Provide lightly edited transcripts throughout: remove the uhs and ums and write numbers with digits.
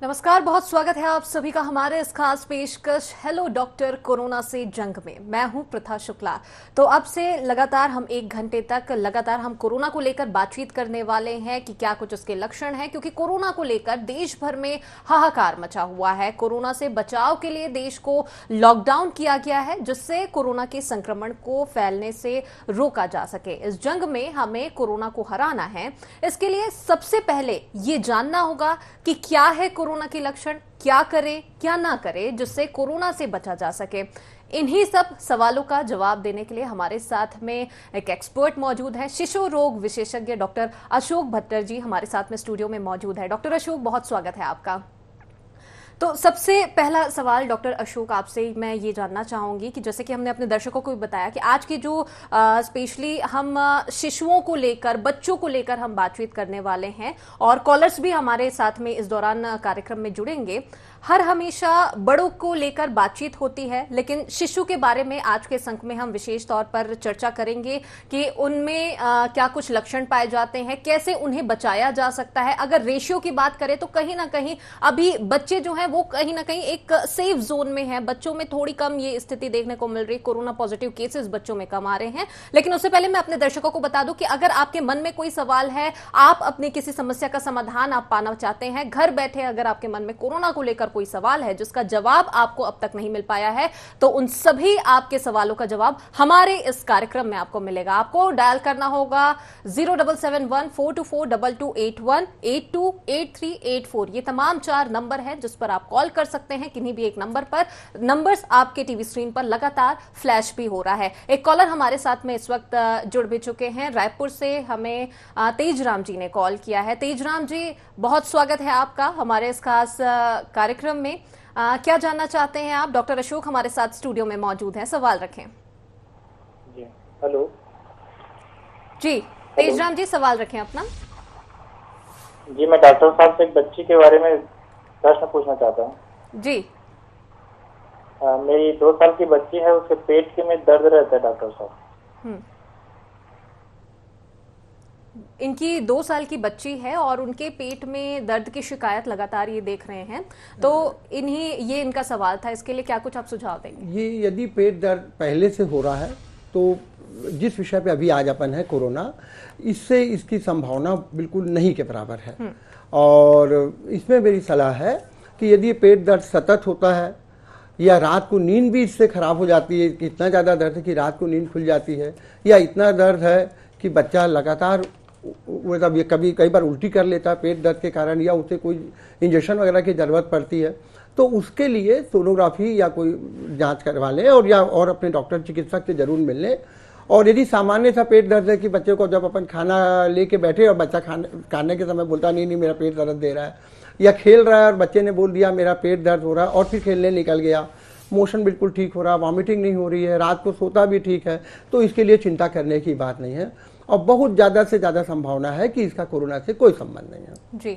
नमस्कार, बहुत स्वागत है आप सभी का हमारे इस खास पेशकश हेलो डॉक्टर कोरोना से जंग में। मैं हूं प्रथा शुक्ला। तो अब से लगातार हम 1 घंटे तक लगातार हम कोरोना को लेकर बातचीत करने वाले हैं कि क्या कुछ उसके लक्षण हैं, क्योंकि कोरोना को लेकर देश भर में हाहाकार मचा हुआ है। कोरोना से बचाव के लिए देश को लॉकडाउन किया गया है, जिससे कोरोना के संक्रमण को फैलने से रोका जा सके। इस जंग में हमें कोरोना को हराना है। इसके लिए सबसे पहले ये जानना होगा कि क्या है कोरोना के लक्षण, क्या करें क्या ना करें जिससे कोरोना से बचा जा सके। इन्हीं सब सवालों का जवाब देने के लिए हमारे साथ में एक एक्सपर्ट मौजूद है। शिशु रोग विशेषज्ञ डॉक्टर अशोक भट्टर जी हमारे साथ में स्टूडियो में मौजूद है। डॉक्टर अशोक, बहुत स्वागत है आपका। तो सबसे पहला सवाल डॉक्टर अशोक आपसे मैं ये जानना चाहूंगी कि जैसे कि हमने अपने दर्शकों को भी बताया कि आज की जो स्पेशली हम शिशुओं को लेकर, बच्चों को लेकर हम बातचीत करने वाले हैं और कॉलर्स भी हमारे साथ में इस दौरान कार्यक्रम में जुड़ेंगे। हर हमेशा बड़ों को लेकर बातचीत होती है, लेकिन शिशु के बारे में आज के संक में हम विशेष तौर पर चर्चा करेंगे कि उनमें क्या कुछ लक्षण पाए जाते हैं, कैसे उन्हें बचाया जा सकता है। अगर रेशियो की बात करें तो कहीं ना कहीं अभी बच्चे जो हैं वो कहीं ना कहीं एक सेफ जोन में है। बच्चों में थोड़ी कम ये स्थिति देखने को मिल रही, कोरोना पॉजिटिव केसेस बच्चों में कम आ रहे हैं। लेकिन उससे पहले मैं अपने दर्शकों को बता दूं कि अगर आपके मन में कोई सवाल है, आप अपनी किसी समस्या का समाधान आप पाना चाहते हैं, घर बैठे अगर आपके मन में कोरोना को लेकर कोई सवाल है जिसका जवाब आपको अब तक नहीं मिल पाया है, तो उन सभी आपके सवालों का जवाब हमारे इस कार्यक्रम में आपको मिलेगा। आपको डायल करना होगा 0771-424-2281, 828384। ये तमाम 4 नंबर है जिस पर आप कॉल कर सकते हैं किन्हीं भी एक नंबर पर। नंबर्स आपके टीवी स्क्रीन पर लगातार फ्लैश भी हो रहा है। एक कॉलर हमारे साथ में इस वक्त जुड़ भी चुके हैं। रायपुर से हमें तेजराम जी ने कॉल किया है। तेजराम जी, बहुत स्वागत है आपका हमारे इस खास कार्यक्रम में। क्या जानना चाहते हैं आप? डॉक्टर अशोक हमारे साथ स्टूडियो में मौजूद हैं, सवाल रखें। जी हेलो जी तेजराम जी, सवाल रखें अपना। जी, मैं डॉक्टर साहब से एक बच्ची के बारे में प्रश्न पूछना चाहता हूँ। जी। मेरी 2 साल की बच्ची है, उसके पेट के में दर्द रहता है डॉक्टर साहब। इनकी 2 साल की बच्ची है और उनके पेट में दर्द की शिकायत लगातार ये देख रहे हैं, तो ये इनका सवाल था। इसके लिए क्या कुछ आप सुझाव देंगे? ये यदि पेट दर्द पहले से हो रहा है तो जिस विषय पे अभी आज अपन है कोरोना, इससे इसकी संभावना बिल्कुल नहीं के बराबर है। और इसमें मेरी सलाह है कि यदि पेट दर्द सतत होता है या रात को नींद भी इससे खराब हो जाती है, कि इतना ज़्यादा दर्द है कि रात को नींद खुल जाती है, या इतना दर्द है कि बच्चा लगातार मतलब ये कई बार उल्टी कर लेता है पेट दर्द के कारण, या उसे कोई इंजेक्शन वगैरह की ज़रूरत पड़ती है, तो उसके लिए सोनोग्राफी या कोई जांच करवा लें और अपने डॉक्टर चिकित्सक से ज़रूर मिल लें। और यदि सामान्य सा पेट दर्द है कि बच्चे को जब अपन खाना लेके बैठे और बच्चा खाने के समय बोलता नहीं मेरा पेट दर्द दे रहा है, या खेल रहा है और बच्चे ने बोल दिया मेरा पेट दर्द हो रहा है और फिर खेलने निकल गया, मोशन बिल्कुल ठीक हो रहा, वॉमिटिंग नहीं हो रही है, रात को सोता भी ठीक है, तो इसके लिए चिंता करने की बात नहीं है। और बहुत ज़्यादा से ज़्यादा संभावना है कि इसका कोरोना से कोई संबंध नहीं है। जी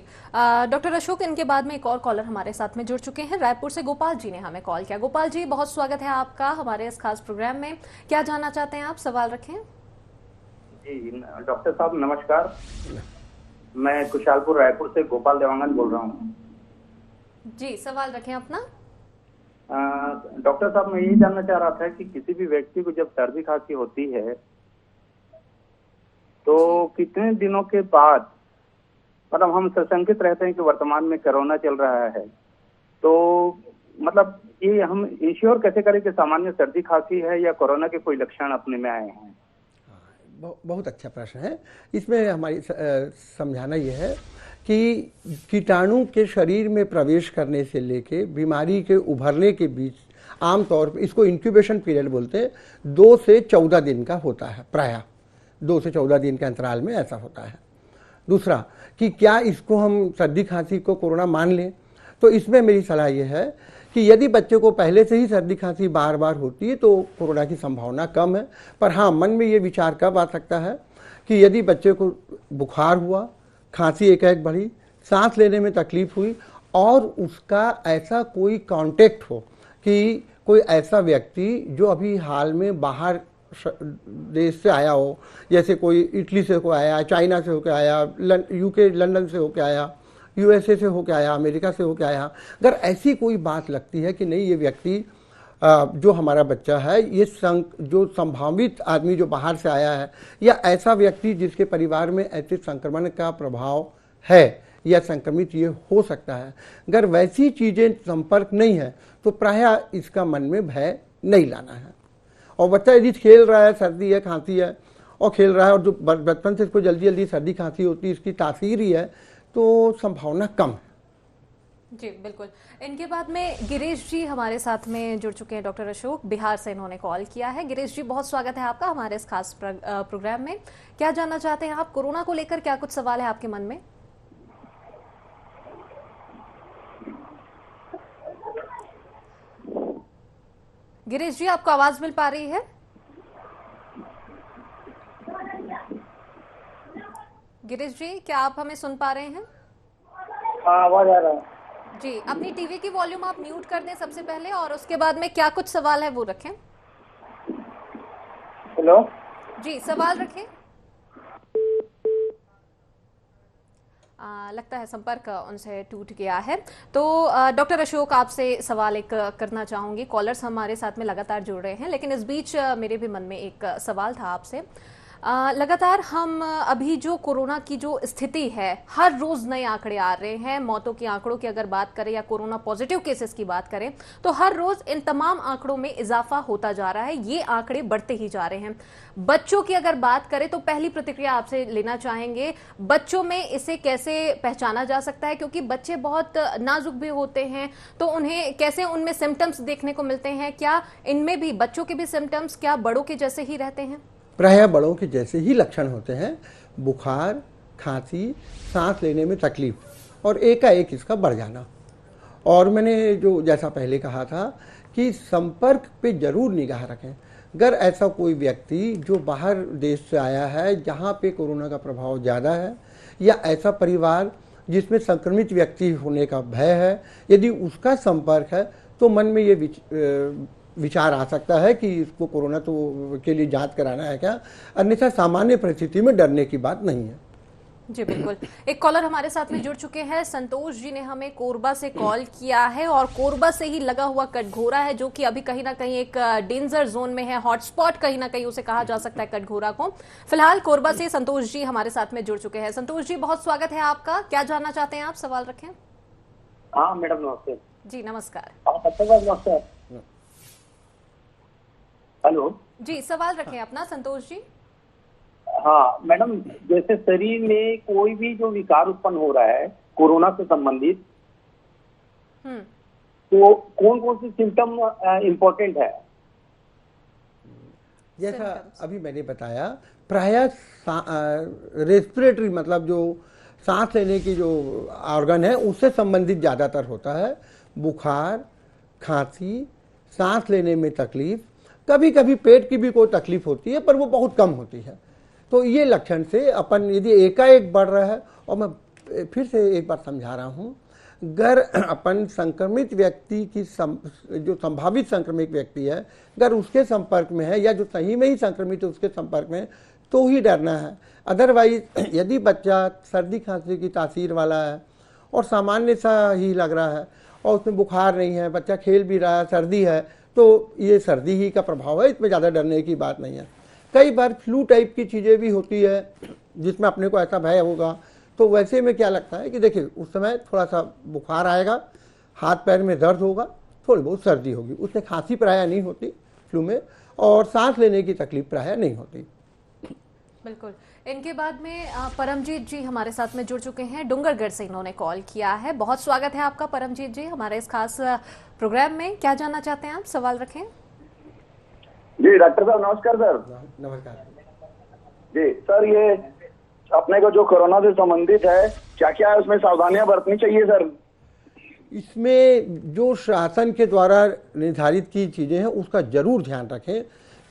डॉक्टर अशोक, इनके बाद में एक और कॉलर हमारे साथ में जुड़ चुके हैं। रायपुर से गोपाल जी ने हमें कॉल किया। गोपाल जी, बहुत स्वागत है आपका हमारे इस खास प्रोग्राम में। क्या जानना चाहते हैं आप? सवाल रखें। जी डॉक्टर साहब नमस्कार, मैं कुशालपुर रायपुर से गोपाल देवांगन बोल रहा हूँ। जी, सवाल रखें अपना। डॉक्टर साहब, मैं यही जानना चाह रहा था कि किसी भी व्यक्ति को जब सर्दी खांसी होती है तो कितने दिनों के बाद, मतलब हम सशंकित रहते हैं कि वर्तमान में कोरोना चल रहा है, तो मतलब ये हम इंश्योर कैसे करें कि सामान्य सर्दी खांसी है या कोरोना के कोई लक्षण अपने में आए हैं? बहुत अच्छा प्रश्न है। इसमें हमारी समझाना यह है कि कीटाणु के शरीर में प्रवेश करने से लेके बीमारी के उभरने के बीच आमतौर पर इसको इंक्यूबेशन पीरियड बोलते हैं, 2 से 14 दिन का होता है। प्रायः 2 से 14 दिन के अंतराल में ऐसा होता है। दूसरा कि क्या इसको हम सर्दी खांसी को कोरोना मान लें, तो इसमें मेरी सलाह यह है कि यदि बच्चे को पहले से ही सर्दी खांसी बार बार होती है तो कोरोना की संभावना कम है। पर हाँ, मन में ये विचार कब आ सकता है कि यदि बच्चे को बुखार हुआ, खांसी एकाएक बढ़ी, सांस लेने में तकलीफ हुई और उसका ऐसा कोई कांटेक्ट हो कि कोई ऐसा व्यक्ति जो अभी हाल में बाहर देश से आया हो, जैसे कोई इटली से होकर आया, चाइना से होकर आया, यूके लंदन से होकर आया, यूएसए से होके आया, अमेरिका से होके आया, अगर ऐसी कोई बात लगती है कि नहीं ये व्यक्ति जो हमारा बच्चा है ये जो संभावित आदमी जो बाहर से आया है या ऐसा व्यक्ति जिसके परिवार में ऐसे संक्रमण का प्रभाव है या संक्रमित ये हो सकता है, अगर वैसी चीज़ें संपर्क नहीं है तो प्रायः इसका मन में भय नहीं लाना है। और बच्चा यदि खेल रहा है, सर्दी है, खांसी है और खेल रहा है और जो बचपन से इसको जल्दी जल्दी सर्दी खांसी होती है, इसकी तासीर ही है, तो संभावना कम है। जी बिल्कुल। इनके बाद में गिरीश जी हमारे साथ में जुड़ चुके हैं, डॉक्टर अशोक, बिहार से इन्होंने कॉल किया है। गिरीश जी, बहुत स्वागत है आपका हमारे इस खास प्रोग्राम में। क्या जानना चाहते हैं आप, कोरोना को लेकर क्या कुछ सवाल है आपके मन में? गिरीश जी, आपको आवाज मिल पा रही है? गिरीश जी, क्या आप हमें सुन पा रहे हैं? हाँ, आवाज आ रहा है जी, अपनी टीवी की वॉल्यूम आप म्यूट कर दें सबसे पहले, और उसके बाद में क्या कुछ सवाल है वो रखें। हेलो जी, सवाल रखें। लगता है संपर्क उनसे टूट गया है। तो डॉक्टर अशोक, आपसे सवाल एक करना चाहूंगी। कॉलर्स हमारे साथ में लगातार जुड़ रहे हैं, लेकिन इस बीच मेरे भी मन में एक सवाल था आपसे। लगातार हम अभी जो कोरोना की जो स्थिति है, हर रोज नए आंकड़े आ रहे हैं। मौतों के आंकड़ों की अगर बात करें या कोरोना पॉजिटिव केसेस की बात करें तो हर रोज इन तमाम आंकड़ों में इजाफा होता जा रहा है, ये आंकड़े बढ़ते ही जा रहे हैं। बच्चों की अगर बात करें तो पहली प्रतिक्रिया आपसे लेना चाहेंगे, बच्चों में इसे कैसे पहचाना जा सकता है, क्योंकि बच्चे बहुत नाजुक भी होते हैं, तो उन्हें कैसे उनमें सिम्टम्स देखने को मिलते हैं? क्या इनमें भी, बच्चों के भी सिम्टम्स क्या बड़ों के जैसे ही रहते हैं? प्रायः बड़ों के जैसे ही लक्षण होते हैं, बुखार, खांसी, सांस लेने में तकलीफ और एकाएक इसका बढ़ जाना। और मैंने जो जैसा पहले कहा था कि संपर्क पे जरूर निगाह रखें। अगर ऐसा कोई व्यक्ति जो बाहर देश से आया है जहाँ पे कोरोना का प्रभाव ज़्यादा है, या ऐसा परिवार जिसमें संक्रमित व्यक्ति होने का भय है, यदि उसका संपर्क है तो मन में ये विचार आ सकता है कि इसको कोरोना तो के लिए जांच कराना है क्या, अन्यथा सामान्य परिस्थिति में डरने की बात नहीं है। जी बिल्कुल। एक कॉलर हमारे साथ में जुड़ चुके हैं, संतोष जी ने हमें कोरबा से कॉल किया है, और कोरबा से ही लगा हुआ कटघोरा है, जो कि अभी कहीं ना कहीं एक डेंजर जोन में है, हॉटस्पॉट कहीं ना कहीं उसे कहा जा सकता है कटघोरा को। फिलहाल कोरबा से संतोष जी हमारे साथ में जुड़ चुके हैं। संतोष जी, बहुत स्वागत है आपका। क्या जानना चाहते हैं आप, सवाल रखें। हाँ मैडम, नमस्ते जी नमस्कार। नमस्कार। हेलो जी, सवाल रखें अपना संतोष जी। हाँ मैडम, जैसे शरीर में कोई भी जो विकार उत्पन्न हो रहा है कोरोना से संबंधित, तो कौन कौन से सिम्टम इम्पोर्टेंट है? जैसा अभी मैंने बताया, प्रायः रेस्पिरेटरी मतलब जो सांस लेने की जो ऑर्गन है उससे संबंधित ज़्यादातर होता है। बुखार, खांसी, सांस लेने में तकलीफ, कभी कभी पेट की भी कोई तकलीफ होती है, पर वो बहुत कम होती है। तो ये लक्षण से अपन यदि एकाएक बढ़ रहा है, और मैं फिर से एक बार समझा रहा हूँ, अगर अपन संक्रमित व्यक्ति की जो संभावित संक्रमित व्यक्ति है, अगर उसके संपर्क में है या जो सही में ही संक्रमित है उसके संपर्क में, तो ही डरना है। अदरवाइज यदि बच्चा सर्दी खांसी की तासीर वाला है और सामान्य सा ही लग रहा है और उसमें बुखार नहीं है, बच्चा खेल भी रहा है, सर्दी है, तो ये सर्दी ही का प्रभाव है, इसमें ज़्यादा डरने की बात नहीं है। कई बार फ्लू टाइप की चीज़ें भी होती है जिसमें अपने को ऐसा भय होगा, तो वैसे में क्या लगता है कि देखिए उस समय थोड़ा सा बुखार आएगा, हाथ पैर में दर्द होगा, थोड़ी बहुत सर्दी होगी, उसमें खांसी प्रायः नहीं होती फ्लू में, और सांस लेने की तकलीफ प्रायः नहीं होती। बिल्कुल। इनके बाद में परमजीत जी हमारे साथ में जुड़ चुके हैं, डूंगरगढ़ से इन्होंने कॉल किया है। बहुत स्वागत है आपका परमजीत जी हमारे इस खास प्रोग्राम में। क्या जानना चाहते हैं आप, सवाल रखें। जी डॉक्टर साहब नमस्कार। सर नमस्कार जी। सर, ये अपने को जो कोरोना से संबंधित है, क्या क्या है उसमें सावधानियां बरतनी चाहिए सर? इसमें जो शासन के द्वारा निर्धारित की चीज़ें हैं उसका जरूर ध्यान रखें।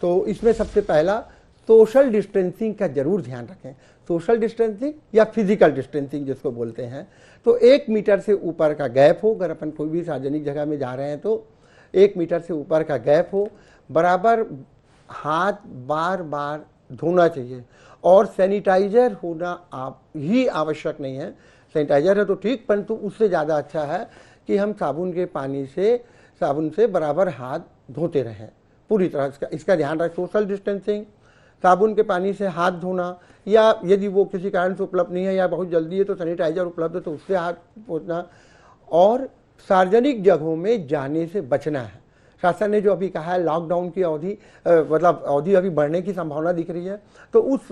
तो इसमें सबसे पहला सोशल डिस्टेंसिंग का जरूर ध्यान रखें। सोशल डिस्टेंसिंग या फिजिकल डिस्टेंसिंग जिसको बोलते हैं, तो 1 मीटर से ऊपर का गैप हो। अगर अपन कोई भी सार्वजनिक जगह में जा रहे हैं तो 1 मीटर से ऊपर का गैप हो। बराबर हाथ बार बार धोना चाहिए, और सैनिटाइजर होना आप ही आवश्यक नहीं है, सैनिटाइजर है तो ठीक, परंतु उससे ज़्यादा अच्छा है कि हम साबुन से बराबर हाथ धोते रहें पूरी तरह। इसका ध्यान रखें, सोशल डिस्टेंसिंग, साबुन के पानी से हाथ धोना, या यदि वो किसी कारण से उपलब्ध नहीं है या बहुत जल्दी है तो सैनिटाइजर उपलब्ध है तो उससे हाथ पोंछना, और सार्वजनिक जगहों में जाने से बचना है। शासन ने जो अभी कहा है लॉकडाउन की अवधि अवधि अभी बढ़ने की संभावना दिख रही है, तो उस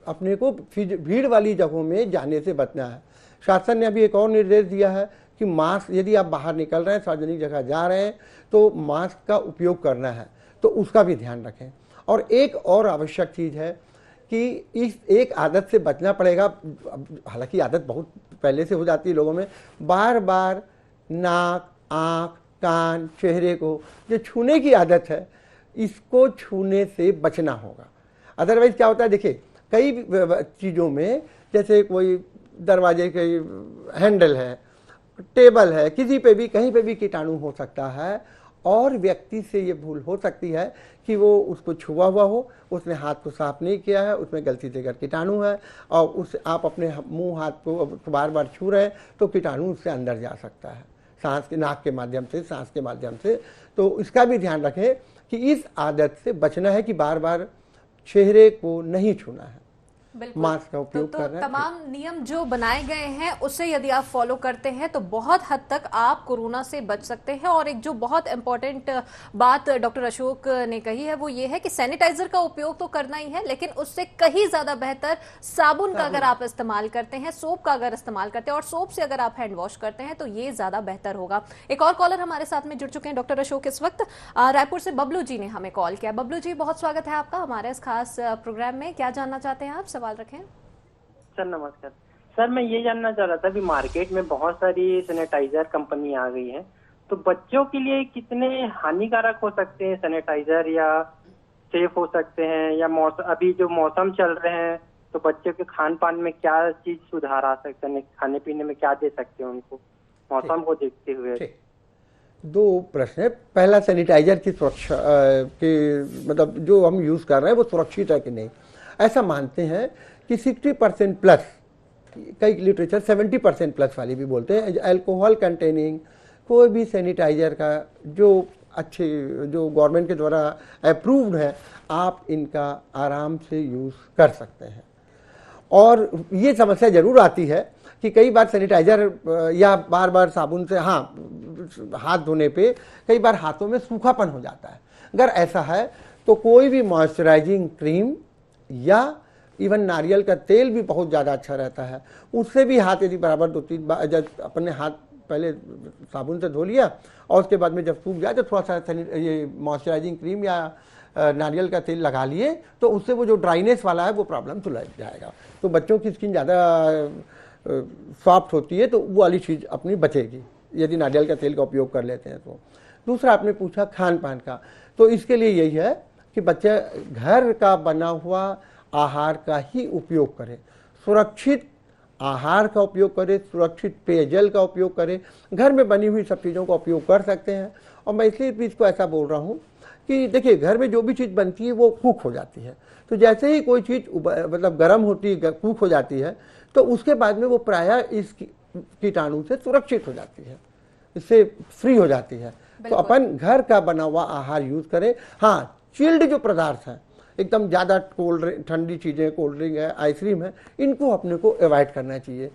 अपने को भीड़ वाली जगहों में जाने से बचना है। शासन ने अभी एक और निर्देश दिया है कि मास्क, यदि आप बाहर निकल रहे हैं, सार्वजनिक जगह जा रहे हैं तो मास्क का उपयोग करना है, तो उसका भी ध्यान रखें। और एक और आवश्यक चीज़ है कि इस एक आदत से बचना पड़ेगा, हालांकि आदत बहुत पहले से हो जाती है लोगों में, बार बार नाक, आँख, कान, चेहरे को जो छूने की आदत है, इसको छूने से बचना होगा। अदरवाइज क्या होता है, देखिए कई चीज़ों में, जैसे कोई दरवाजे के हैंडल है, टेबल है, किसी पे भी कहीं पे भी कीटाणु हो सकता है, और व्यक्ति से ये भूल हो सकती है कि वो उसको छुआ हुआ हो, उसने हाथ को साफ नहीं किया है, उसमें गलती से अगर कीटाणु है और उस आप अपने मुंह हाथ को बार बार छू रहे हैं तो कीटाणु उससे अंदर जा सकता है, सांस के नाक के माध्यम से, सांस के माध्यम से। तो इसका भी ध्यान रखें कि इस आदत से बचना है कि बार बार चेहरे को नहीं छूना है, मास्क का उपयोग करना है। तमाम नियम जो बनाए गए हैं उसे यदि आप फॉलो करते हैं तो बहुत हद तक आप कोरोना से बच सकते हैं। और एक जो बहुत इंपॉर्टेंट बात डॉक्टर अशोक ने कही है वो ये है कि सैनिटाइजर का उपयोग तो करना ही है, लेकिन उससे कहीं ज्यादा बेहतर साबुन का अगर आप इस्तेमाल करते हैं, सोप का अगर इस्तेमाल करते हैं, और सोप से अगर आप हैंड वॉश करते हैं तो ये ज्यादा बेहतर होगा। एक और कॉलर हमारे साथ में जुड़ चुके हैं डॉक्टर अशोक इस वक्त। रायपुर से बबलू जी ने हमें कॉल किया। बबलू जी, बहुत स्वागत है आपका हमारे इस खास प्रोग्राम में। क्या जानना चाहते हैं आप, सवाल रखें। सर नमस्कार सर, मैं ये जानना चाह रहा था कि मार्केट में बहुत सारी सैनिटाइजर कंपनी आ गई है, तो बच्चों के लिए कितने हानिकारक हो सकते हैं सैनिटाइजर, या सेफ हो सकते हैं, या अभी जो मौसम चल रहे हैं तो बच्चों के खान पान में क्या चीज सुधार आ सकते हैं, खाने पीने में क्या दे सकते हैं उनको मौसम को देखते हुए। दो प्रश्न है। पहला, सैनिटाइजर की सुरक्षा के मतलब जो हम यूज़ कर रहे हैं वो सुरक्षित है कि नहीं। ऐसा मानते हैं कि 60% प्लस, कई लिटरेचर 70% प्लस वाली भी बोलते हैं, अल्कोहल कंटेनिंग कोई भी सैनिटाइजर का जो अच्छे, जो गवर्नमेंट के द्वारा अप्रूव्ड है, आप इनका आराम से यूज़ कर सकते हैं। और ये समस्या ज़रूर आती है कि कई बार सैनिटाइजर या बार बार साबुन से हाथ धोने पे कई बार हाथों में सूखापन हो जाता है। अगर ऐसा है तो कोई भी मॉइस्चराइजिंग क्रीम या इवन नारियल का तेल भी बहुत ज़्यादा अच्छा रहता है, उससे भी हाथ यदि बराबर 2-3 बार जब अपने हाथ पहले साबुन से धो लिया और उसके बाद में जब सूख जाए तो थोड़ा सा ये मॉइस्चराइजिंग क्रीम या नारियल का तेल लगा लिए तो उससे वो जो ड्राइनेस वाला है वो प्रॉब्लम सुलझ जाएगा। तो बच्चों की स्किन ज़्यादा सॉफ्ट होती है तो वो वाली चीज़ अपनी बचेगी यदि नारियल का तेल का उपयोग कर लेते हैं तो। दूसरा आपने पूछा खान पान का, तो इसके लिए यही है कि बच्चे घर का बना हुआ आहार का ही उपयोग करें, सुरक्षित आहार का उपयोग करें, सुरक्षित पेयजल का उपयोग करें। घर में बनी हुई सब चीज़ों का उपयोग कर सकते हैं। और मैं इसलिए भी इसको ऐसा बोल रहा हूँ कि देखिए घर में जो भी चीज़ बनती है वो कुक हो जाती है, तो जैसे ही कोई चीज़ मतलब गर्म होती है, कुक हो जाती है, तो उसके बाद में वो प्रायः इस कीटाणु से सुरक्षित हो जाती है, इससे फ्री हो जाती है। तो अपन घर का बना हुआ आहार यूज़ करें। हाँ, चिल्ड जो पदार्थ हैं, एकदम ज़्यादा कोल्ड ड्रिंक, ठंडी चीज़ें, कोल्ड ड्रिंक है, आइसक्रीम है, इनको अपने को अवॉइड करना चाहिए।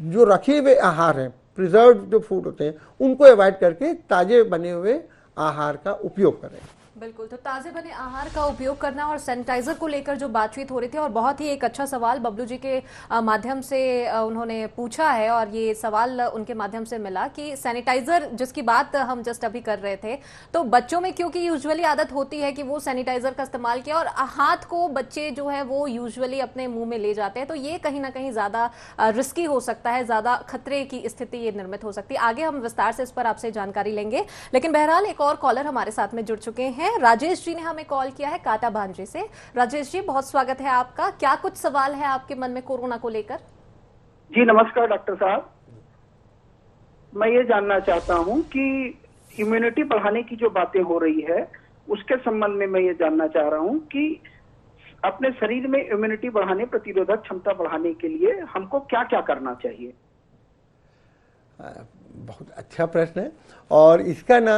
जो रखे हुए आहार हैं, प्रिजर्व जो फूड होते हैं, उनको अवॉइड करके ताज़े बने हुए आहार का उपयोग करें। बिल्कुल, तो ताज़े बने आहार का उपयोग करना। और सैनिटाइजर को लेकर जो बातचीत हो रही थी, और बहुत ही एक अच्छा सवाल बबलू जी के माध्यम से उन्होंने पूछा है, और ये सवाल उनके माध्यम से मिला कि सैनिटाइजर जिसकी बात हम जस्ट अभी कर रहे थे, तो बच्चों में क्योंकि यूजुअली आदत होती है कि वो सैनिटाइजर का इस्तेमाल किया और हाथ को बच्चे जो है वो यूजुअली अपने मुंह में ले जाते हैं, तो ये कहीं ना कहीं ज़्यादा रिस्की हो सकता है, ज़्यादा खतरे की स्थिति ये निर्मित हो सकती है। आगे हम विस्तार से इस पर आपसे जानकारी लेंगे, लेकिन बहरहाल एक और कॉलर हमारे साथ में जुड़ चुके हैं। राजेश जी ने हमें कॉल किया है काटा भांजे से। राजेश जी, बहुत स्वागत है आपका। क्या कुछ सवाल है आपके मन में कोरोना को लेकर? जी नमस्कार डॉक्टर साहब, मैं ये जानना चाहता हूं कि इम्यूनिटी बढ़ाने की जो बातें हो रही है उसके संबंध में मैं ये जानना चाह रहा हूं कि अपने शरीर में इम्यूनिटी बढ़ाने, प्रतिरोधक क्षमता बढ़ाने के लिए हमको क्या क्या करना चाहिए? बहुत अच्छा प्रश्न है और इसका ना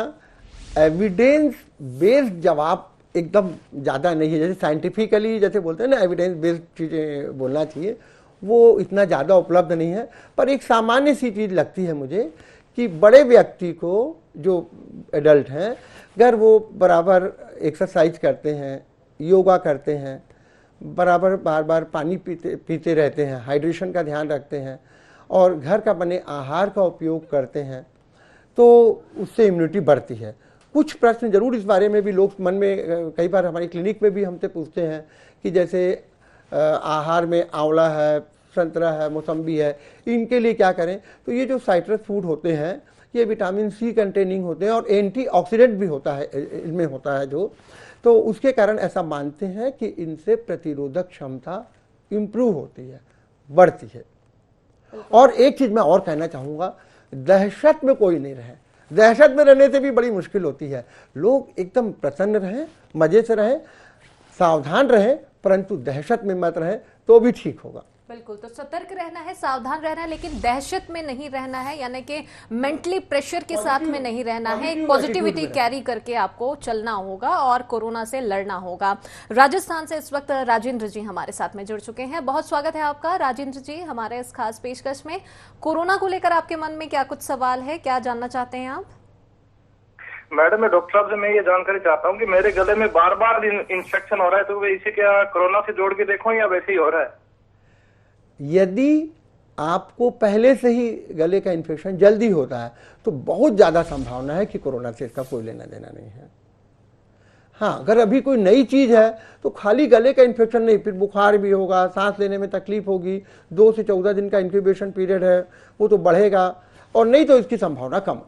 एविडेंस बेस्ड जवाब एकदम ज़्यादा नहीं है। जैसे साइंटिफिकली जैसे बोलते हैं ना, एविडेंस बेस्ड चीज़ें बोलना चाहिए, वो इतना ज़्यादा उपलब्ध नहीं है। पर एक सामान्य सी चीज़ लगती है मुझे कि बड़े व्यक्ति को, जो एडल्ट हैं, अगर वो बराबर एक्सरसाइज करते हैं, योगा करते हैं, बराबर बार बार पानी पीते रहते हैं, हाइड्रेशन का ध्यान रखते हैं और घर का बने आहार का उपयोग करते हैं, तो उससे इम्यूनिटी बढ़ती है। कुछ प्रश्न जरूर इस बारे में भी लोग मन में, कई बार हमारी क्लिनिक में भी हमसे पूछते हैं कि जैसे आहार में आंवला है, संतरा है, मौसम्बी है, इनके लिए क्या करें। तो ये जो साइट्रस फूड होते हैं ये विटामिन सी कंटेनिंग होते हैं और एंटीऑक्सीडेंट भी होता है इनमें होता है जो, तो उसके कारण ऐसा मानते हैं कि इनसे प्रतिरोधक क्षमता इम्प्रूव होती है, बढ़ती है। और एक चीज मैं और कहना चाहूंगा, दहशत में कोई नहीं रहे। दहशत में रहने से भी बड़ी मुश्किल होती है। लोग एकदम प्रसन्न रहें, मजे से रहें, सावधान रहें, परंतु दहशत में मत रहें तो भी ठीक होगा। बिल्कुल, तो सतर्क रहना है, सावधान रहना है, लेकिन दहशत में नहीं रहना है, यानी कि मेंटली प्रेशर के साथ में नहीं रहना है। एक पॉजिटिविटी कैरी करके आपको चलना होगा और कोरोना से लड़ना होगा। राजस्थान से इस वक्त राजेंद्र जी हमारे साथ में जुड़ चुके हैं। बहुत स्वागत है आपका राजेंद्र जी हमारे इस खास पेशकश में। कोरोना को लेकर आपके मन में क्या कुछ सवाल है, क्या जानना चाहते हैं आप? मैडम, मैं डॉक्टर साहब से मैं ये जानकारी चाहता हूँ कि मेरे गले में बार बार इंफेक्शन हो रहा है, तो वे इसे क्या कोरोना से जोड़ के देखो या वैसे ही हो रहा है? यदि आपको पहले से ही गले का इन्फेक्शन जल्दी होता है तो बहुत ज़्यादा संभावना है कि कोरोना से इसका कोई लेना देना नहीं है। हाँ, अगर अभी कोई नई चीज़ है तो खाली गले का इन्फेक्शन नहीं, फिर बुखार भी होगा, सांस लेने में तकलीफ होगी, 2 से 14 दिन का इंक्यूबेशन पीरियड है, वो तो बढ़ेगा, और नहीं तो इसकी संभावना कम।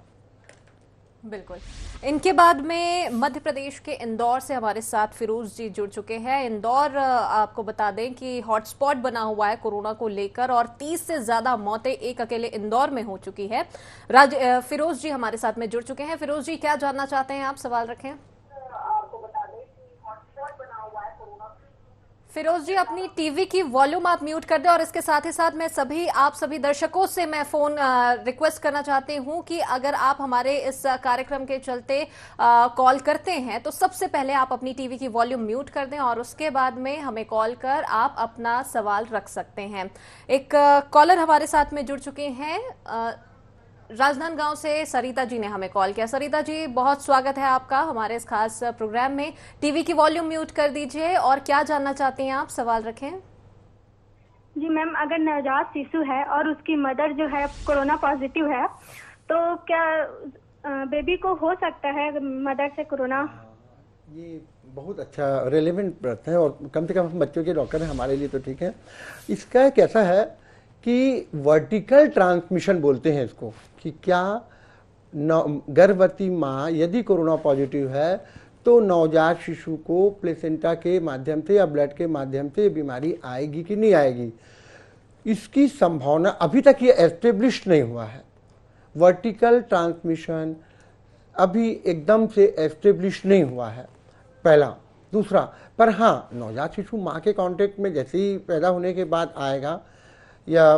बिल्कुल। इनके बाद में मध्य प्रदेश के इंदौर से हमारे साथ फिरोज जी जुड़ चुके हैं। इंदौर आपको बता दें कि हॉटस्पॉट बना हुआ है कोरोना को लेकर और 30 से ज्यादा मौतें एक अकेले इंदौर में हो चुकी है। फिरोज जी हमारे साथ में जुड़ चुके हैं। फिरोज जी, क्या जानना चाहते हैं आप? सवाल रखें। फिरोज जी, अपनी टीवी की वॉल्यूम आप म्यूट कर दें और इसके साथ ही साथ मैं आप सभी दर्शकों से मैं फोन रिक्वेस्ट करना चाहती हूं कि अगर आप हमारे इस कार्यक्रम के चलते कॉल करते हैं तो सबसे पहले आप अपनी टीवी की वॉल्यूम म्यूट कर दें और उसके बाद में हमें कॉल कर आप अपना सवाल रख सकते हैं। एक कॉलर हमारे साथ में जुड़ चुके हैं, राजनांदगांव से सरिता जी ने हमें कॉल किया। सरिता जी, बहुत स्वागत है आपका हमारे इस खास प्रोग्राम में। टीवी की वॉल्यूम म्यूट कर दीजिए और क्या जानना चाहते हैं आप? सवाल रखें। जी मैम, अगर नवजात शिशु है और उसकी मदर जो है कोरोना पॉजिटिव है तो क्या बेबी को हो सकता है मदर से कोरोना? ये बहुत अच्छा रेलेवेंट प्रश्न है और कम से कम हम बच्चों के डॉक्टर हैं, हमारे लिए तो ठीक है। इसका कैसा है कि वर्टिकल ट्रांसमिशन बोलते हैं इसको, कि क्या गर्भवती माँ यदि कोरोना पॉजिटिव है तो नवजात शिशु को प्लेसेंटा के माध्यम से या ब्लड के माध्यम से बीमारी आएगी कि नहीं आएगी। इसकी संभावना अभी तक ये एस्टेब्लिश नहीं हुआ है। वर्टिकल ट्रांसमिशन अभी एकदम से एस्टेब्लिश नहीं हुआ है, पहला। दूसरा, पर हाँ, नवजात शिशु माँ के कांटेक्ट में जैसे ही पैदा होने के बाद आएगा या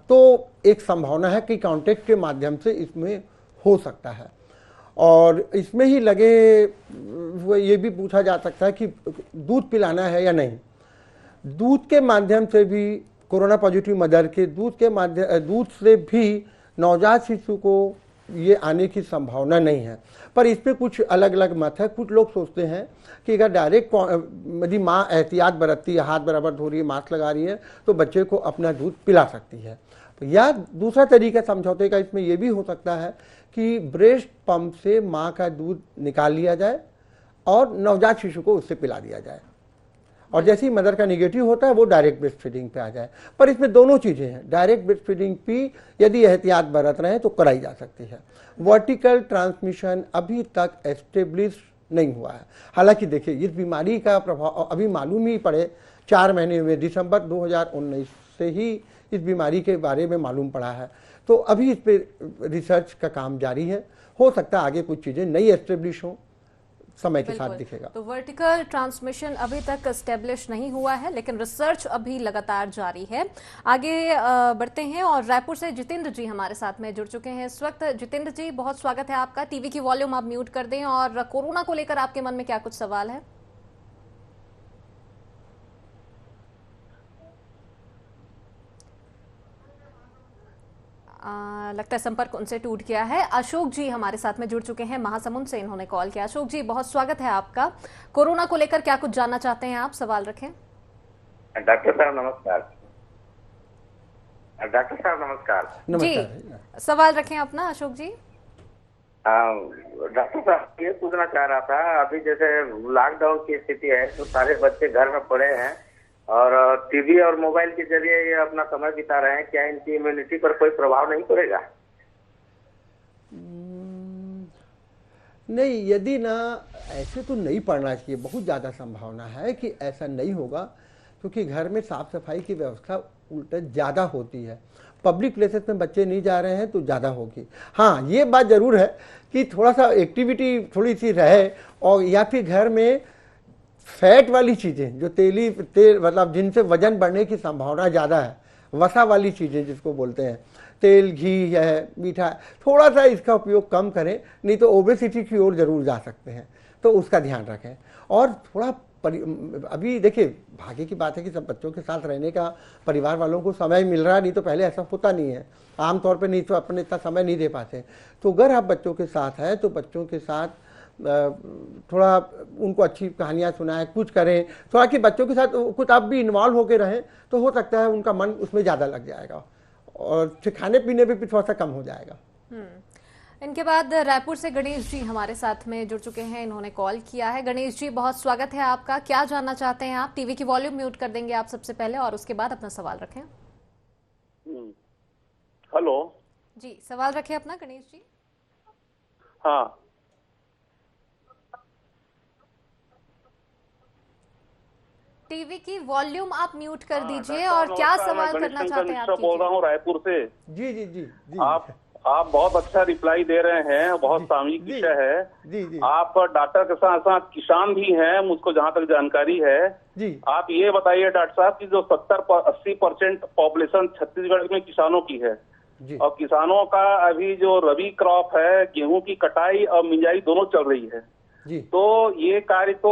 तो एक संभावना है कि कांटेक्ट के माध्यम से इसमें हो सकता है। और इसमें ही लगे ये भी पूछा जा सकता है कि दूध पिलाना है या नहीं। दूध के माध्यम से भी कोरोना पॉजिटिव मदर के दूध से भी नवजात शिशु को ये आने की संभावना नहीं है। पर इसमें कुछ अलग अलग मत है। कुछ लोग सोचते हैं कि अगर डायरेक्ट यदि माँ एहतियात बरतती है, हाथ बराबर धो रही है, मास्क लगा रही है, तो बच्चे को अपना दूध पिला सकती है। या दूसरा तरीका समझौते का इसमें यह भी हो सकता है कि ब्रेस्ट पंप से माँ का दूध निकाल लिया जाए और नवजात शिशु को उससे पिला दिया जाए, और जैसे ही मदर का निगेटिव होता है वो डायरेक्ट ब्रेस्ट फीडिंग पे आ जाए। पर इसमें दोनों चीज़ें हैं। डायरेक्ट ब्रेस्ट फीडिंग भी यदि एहतियात बरत रहे हैं तो कराई जा सकती है। वर्टिकल ट्रांसमिशन अभी तक एस्टेब्लिश नहीं हुआ है। हालांकि देखिए, इस बीमारी का प्रभाव अभी मालूम ही पड़े 4 महीने में, दिसंबर 2019 से ही इस बीमारी के बारे में मालूम पड़ा है, तो अभी इस पर रिसर्च का काम जारी है। हो सकता है आगे कुछ चीज़ें नई एस्टेब्लिश हों, समय के साथ दिखेगा। तो वर्टिकल ट्रांसमिशन अभी तक एस्टेब्लिश नहीं हुआ है, लेकिन रिसर्च अभी लगातार जारी है। आगे बढ़ते हैं और रायपुर से जितेंद्र जी हमारे साथ में जुड़ चुके हैं इस वक्त। जितेंद्र जी, बहुत स्वागत है आपका। टीवी की वॉल्यूम आप म्यूट कर दें और कोरोना को लेकर आपके मन में क्या कुछ सवाल है? लगता है संपर्क उनसे टूट गया है। अशोक जी हमारे साथ में जुड़ चुके हैं, महासमुंद से इन्होंने कॉल किया। अशोक जी, बहुत स्वागत है आपका। कोरोना को लेकर क्या कुछ जानना चाहते हैं आप? सवाल रखें। डॉक्टर साहब नमस्कार। डॉक्टर साहब नमस्कार। जी, सवाल रखें अपना अशोक जी। डॉक्टर साहब ये पूछना चाह रहा था, अभी जैसे लॉकडाउन की स्थिति है तो सारे बच्चे घर में पड़े हैं और टीवी और मोबाइल के जरिए ये अपना समय बिता रहे हैं, क्या इनकी इम्यूनिटी पर कोई प्रभाव नहीं पड़ेगा? नहीं, यदि ना ऐसे तो नहीं पढ़ना चाहिए। बहुत ज़्यादा संभावना है कि ऐसा नहीं होगा, क्योंकि घर में साफ सफाई की व्यवस्था उल्टा ज़्यादा होती है। पब्लिक प्लेसेस में बच्चे नहीं जा रहे हैं तो ज़्यादा होगी। हाँ, ये बात ज़रूर है कि थोड़ा सा एक्टिविटी थोड़ी सी रहे, और या फिर घर में फैट वाली चीज़ें जो तेल मतलब जिनसे वजन बढ़ने की संभावना ज़्यादा है, वसा वाली चीज़ें जिसको बोलते हैं, तेल, घी है, मीठा, थोड़ा सा इसका उपयोग कम करें, नहीं तो ओबेसिटी की ओर ज़रूर जा सकते हैं, तो उसका ध्यान रखें। और थोड़ा अभी देखिए, भाग्य की बात है कि सब बच्चों के साथ रहने का परिवार वालों को समय मिल रहा है, नहीं तो पहले ऐसा होता नहीं है। आमतौर पर नहीं तो अपने इतना समय नहीं दे पाते। तो अगर आप बच्चों के साथ हैं तो बच्चों के साथ थोड़ा उनको अच्छी कहानियाँ सुनाएं, कुछ करें, थोड़ा कि बच्चों के साथ कुछ आप भी इन्वॉल्व होकर रहें, तो हो सकता है उनका मन उसमें ज़्यादा लग जाएगा और खाने पीने पे भी थोड़ा सा कम हो जाएगा। इनके बाद रायपुर से गणेश जी हमारे साथ में जुड़ चुके हैं, इन्होंने कॉल किया है। गणेश जी, बहुत स्वागत है आपका। क्या जानना चाहते हैं आप? टीवी की वॉल्यूम म्यूट कर देंगे आप सबसे पहले और उसके बाद अपना सवाल रखें। हेलो जी, सवाल रखें अपना गणेश जी। हाँ, टीवी की वॉल्यूम आप म्यूट कर दीजिए और क्या सवाल करना चाहते हैं आप? बोल रहा हूँ रायपुर से। जी जी जी जी। आप बहुत अच्छा रिप्लाई दे रहे हैं, बहुत सामयिक विषय है। जी जी। आप डॉक्टर के साथ साथ किसान भी हैं, मुझको जहाँ तक जानकारी है। जी। आप ये बताइए डॉक्टर साहब की जो 70-80% पॉपुलेशन छत्तीसगढ़ में किसानों की है, और किसानों का अभी जो रबी क्रॉप है, गेहूं की कटाई और मिंजाई दोनों चल रही है, तो ये कार्य तो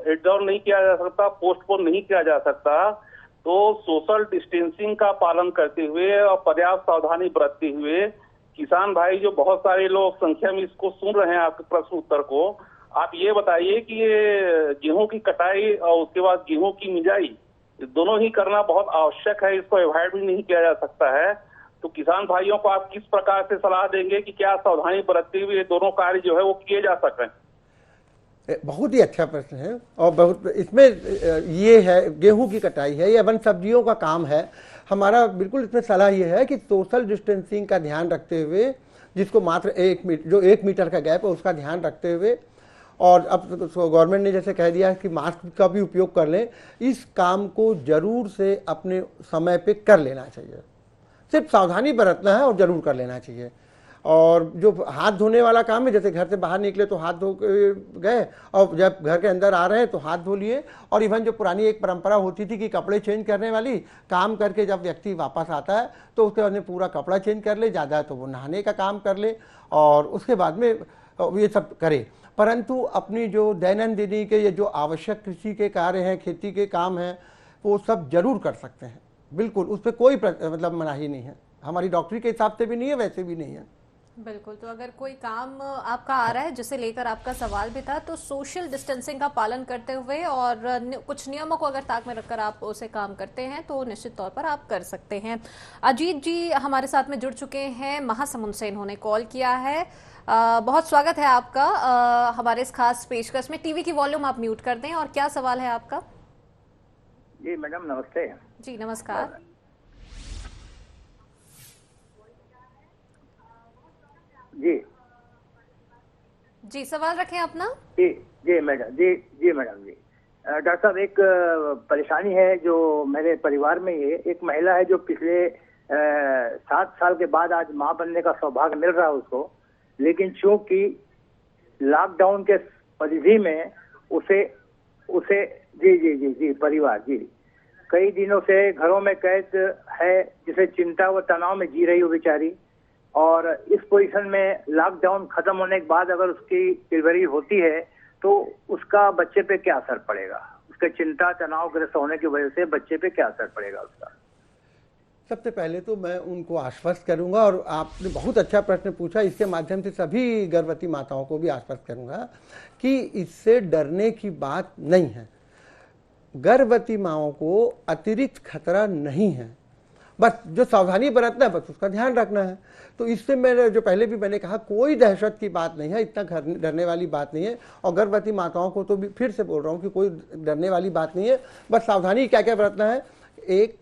एडडाउन नहीं किया जा सकता, पोस्टपोन नहीं किया जा सकता। तो सोशल डिस्टेंसिंग का पालन करते हुए और पर्याप्त सावधानी बरतते हुए किसान भाई जो बहुत सारे लोग संख्या में इसको सुन रहे हैं आपके प्रश्न उत्तर को, आप ये बताइए कि ये गेहूं की कटाई और उसके बाद गेहूं की मिंजाई दोनों ही करना बहुत आवश्यक है, इसको अवॉइड भी नहीं किया जा सकता है। तो किसान भाइयों को आप किस प्रकार से सलाह देंगे कि क्या सावधानी बरतते हुए दोनों कार्य जो है वो किए जा सकें? बहुत ही अच्छा प्रश्न है, और बहुत इसमें ये है, गेहूं की कटाई है या वन सब्जियों का काम है। हमारा बिल्कुल इसमें सलाह ये है कि सोशल डिस्टेंसिंग का ध्यान रखते हुए, जिसको मात्र 1 मीटर का गैप है उसका ध्यान रखते हुए, और अब गवर्नमेंट ने जैसे कह दिया है कि मास्क का भी उपयोग कर लें, इस काम को जरूर से अपने समय पे कर लेना चाहिए। सिर्फ सावधानी बरतना है और जरूर कर लेना चाहिए। और जो हाथ धोने वाला काम है, जैसे घर से बाहर निकले तो हाथ धो गए, और जब घर के अंदर आ रहे हैं तो हाथ धो लिए। और इवन जो पुरानी एक परंपरा होती थी कि कपड़े चेंज करने वाली, काम करके जब व्यक्ति वापस आता है तो उसके बाद पूरा कपड़ा चेंज कर ले, ज़्यादा है तो वो नहाने का काम कर ले और उसके बाद में ये सब करे। परंतु अपनी जो दैनंदिनी के ये जो आवश्यक कृषि के कार्य हैं, खेती के काम हैं, वो सब जरूर कर सकते हैं। बिल्कुल, उस पर कोई मतलब मनाही नहीं है, हमारी डॉक्टरी के हिसाब से भी नहीं है, वैसे भी नहीं है। बिल्कुल। तो अगर कोई काम आपका आ रहा है जिसे लेकर आपका सवाल भी था, तो सोशल डिस्टेंसिंग का पालन करते हुए और कुछ नियमों को अगर ताक में रखकर आप उसे काम करते हैं तो निश्चित तौर पर आप कर सकते हैं। अजीत जी हमारे साथ में जुड़ चुके हैं, महासमुंद से इन्होंने कॉल किया है। बहुत स्वागत है आपका हमारे इस खास पेशकश में। टीवी की वॉल्यूम आप म्यूट कर दें और क्या सवाल है आपका? जी मैडम नमस्ते। जी नमस्कार। जी सवाल रखें अपना। जी मैडम जी। डॉक्टर साहब, एक परेशानी है जो मेरे परिवार में है। एक महिला है जो पिछले 7 साल के बाद आज माँ बनने का सौभाग्य मिल रहा है उसको, लेकिन चूंकि लॉकडाउन के परिधि में उसे उसे जी जी जी जी परिवार जी कई दिनों से घरों में कैद है, जिसे चिंता व तनाव में जी रही हो बेचारी। और इस पोजीशन में लॉकडाउन खत्म होने के बाद अगर उसकी डिलीवरी होती है तो उसका बच्चे पे क्या असर पड़ेगा, उसके चिंता तनाव ग्रस्त होने की वजह से बच्चे पे क्या असर पड़ेगा उसका। सबसे पहले तो मैं उनको आश्वस्त करूंगा, और आपने बहुत अच्छा प्रश्न पूछा, इसके माध्यम से सभी गर्भवती माताओं को भी आश्वस्त करूंगा कि इससे डरने की बात नहीं है। गर्भवती माओं को अतिरिक्त खतरा नहीं है, बस जो सावधानी बरतना है बस उसका ध्यान रखना है। तो इससे मैंने जो पहले भी मैंने कहा, कोई दहशत की बात नहीं है, इतना डरने वाली बात नहीं है। और गर्भवती माताओं को तो भी फिर से बोल रहा हूँ कि कोई डरने वाली बात नहीं है, बस सावधानी क्या क्या बरतना है। एक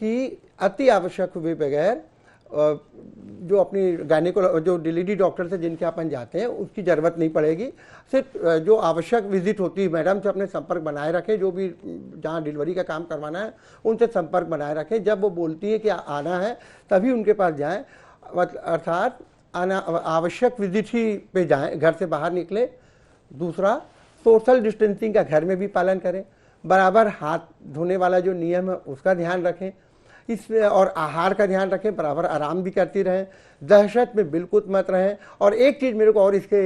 कि अति आवश्यक हुए बगैर जो अपनी गायनेको जो डिलीवरी डॉक्टर से जिनके अपन जाते हैं उसकी ज़रूरत नहीं पड़ेगी। सिर्फ जो आवश्यक विजिट होती है मैडम से अपने संपर्क बनाए रखें, जो भी जहाँ डिलीवरी का काम करवाना है उनसे संपर्क बनाए रखें। जब वो बोलती है कि आना है तभी उनके पास जाएं, अर्थात आना आवश्यक विजिट ही पे जाएं, घर से बाहर निकले। दूसरा, सोशल डिस्टेंसिंग का घर में भी पालन करें, बराबर हाथ धोने वाला जो नियम है उसका ध्यान रखें, इसमें और आहार का ध्यान रखें, बराबर आराम भी करती रहें, दहशत में बिल्कुल मत रहें। और एक चीज़ मेरे को और इसके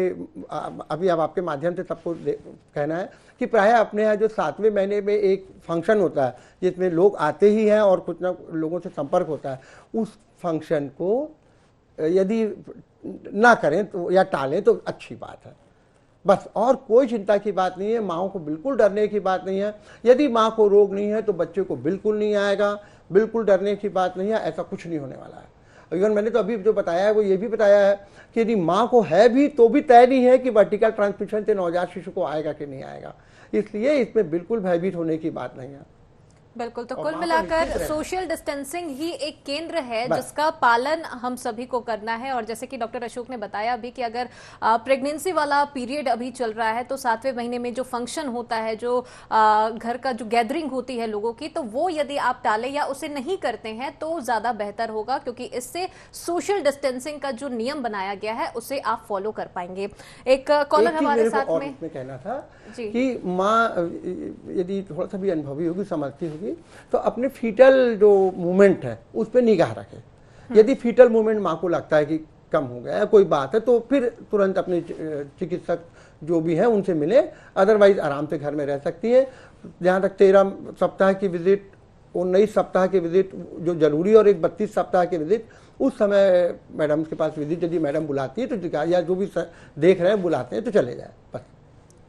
अभी अब आपके माध्यम से सबको कहना है कि प्रायः अपने यहाँ जो 7वें महीने में एक फंक्शन होता है जिसमें लोग आते ही हैं और कुछ ना लोगों से संपर्क होता है, उस फंक्शन को यदि ना करें तो या टालें तो अच्छी बात है। बस और कोई चिंता की बात नहीं है, माँओं को बिल्कुल डरने की बात नहीं है। यदि माँ को रोग नहीं है तो बच्चे को बिल्कुल नहीं आएगा, बिल्कुल डरने की बात नहीं है, ऐसा कुछ नहीं होने वाला है। इवन मैंने तो अभी जो बताया है वो ये भी बताया है कि यदि माँ को है भी तो भी तय नहीं है कि वर्टिकल ट्रांसमिशन से नवजात शिशु को आएगा कि नहीं आएगा, इसलिए इसमें बिल्कुल भयभीत होने की बात नहीं है। बिल्कुल, तो कुल मिलाकर सोशल डिस्टेंसिंग ही एक केंद्र है जिसका पालन हम सभी को करना है। और जैसे कि डॉक्टर अशोक ने बताया अभी कि अगर प्रेगनेंसी वाला पीरियड अभी चल रहा है तो 7वें महीने में जो फंक्शन होता है, जो घर का जो गैदरिंग होती है लोगों की, तो वो यदि आप टालें या उसे नहीं करते हैं तो ज्यादा बेहतर होगा, क्योंकि इससे सोशल डिस्टेंसिंग का जो नियम बनाया गया है उसे आप फॉलो कर पाएंगे। एक कॉलर हमारे साथ में कहना था कि माँ यदि थोड़ा सा भी अनुभवी होगी, समझती होगी, तो अपने फीटल जो मूवमेंट है उस पर निगाह रखें। यदि फीटल मूवमेंट माँ को लगता है कि कम हो गया है, कोई बात है, तो फिर तुरंत अपने चिकित्सक जो भी हैं उनसे मिले, अदरवाइज आराम से घर में रह सकती है। जहाँ तक 13 सप्ताह की विजिट, 19 सप्ताह की विजिट जो जरूरी, और एक 32 सप्ताह की विजिट, उस समय मैडम के पास विजिट यदि मैडम बुलाती है तो या जो भी देख रहे हैं बुलाते हैं तो चले जाए बस।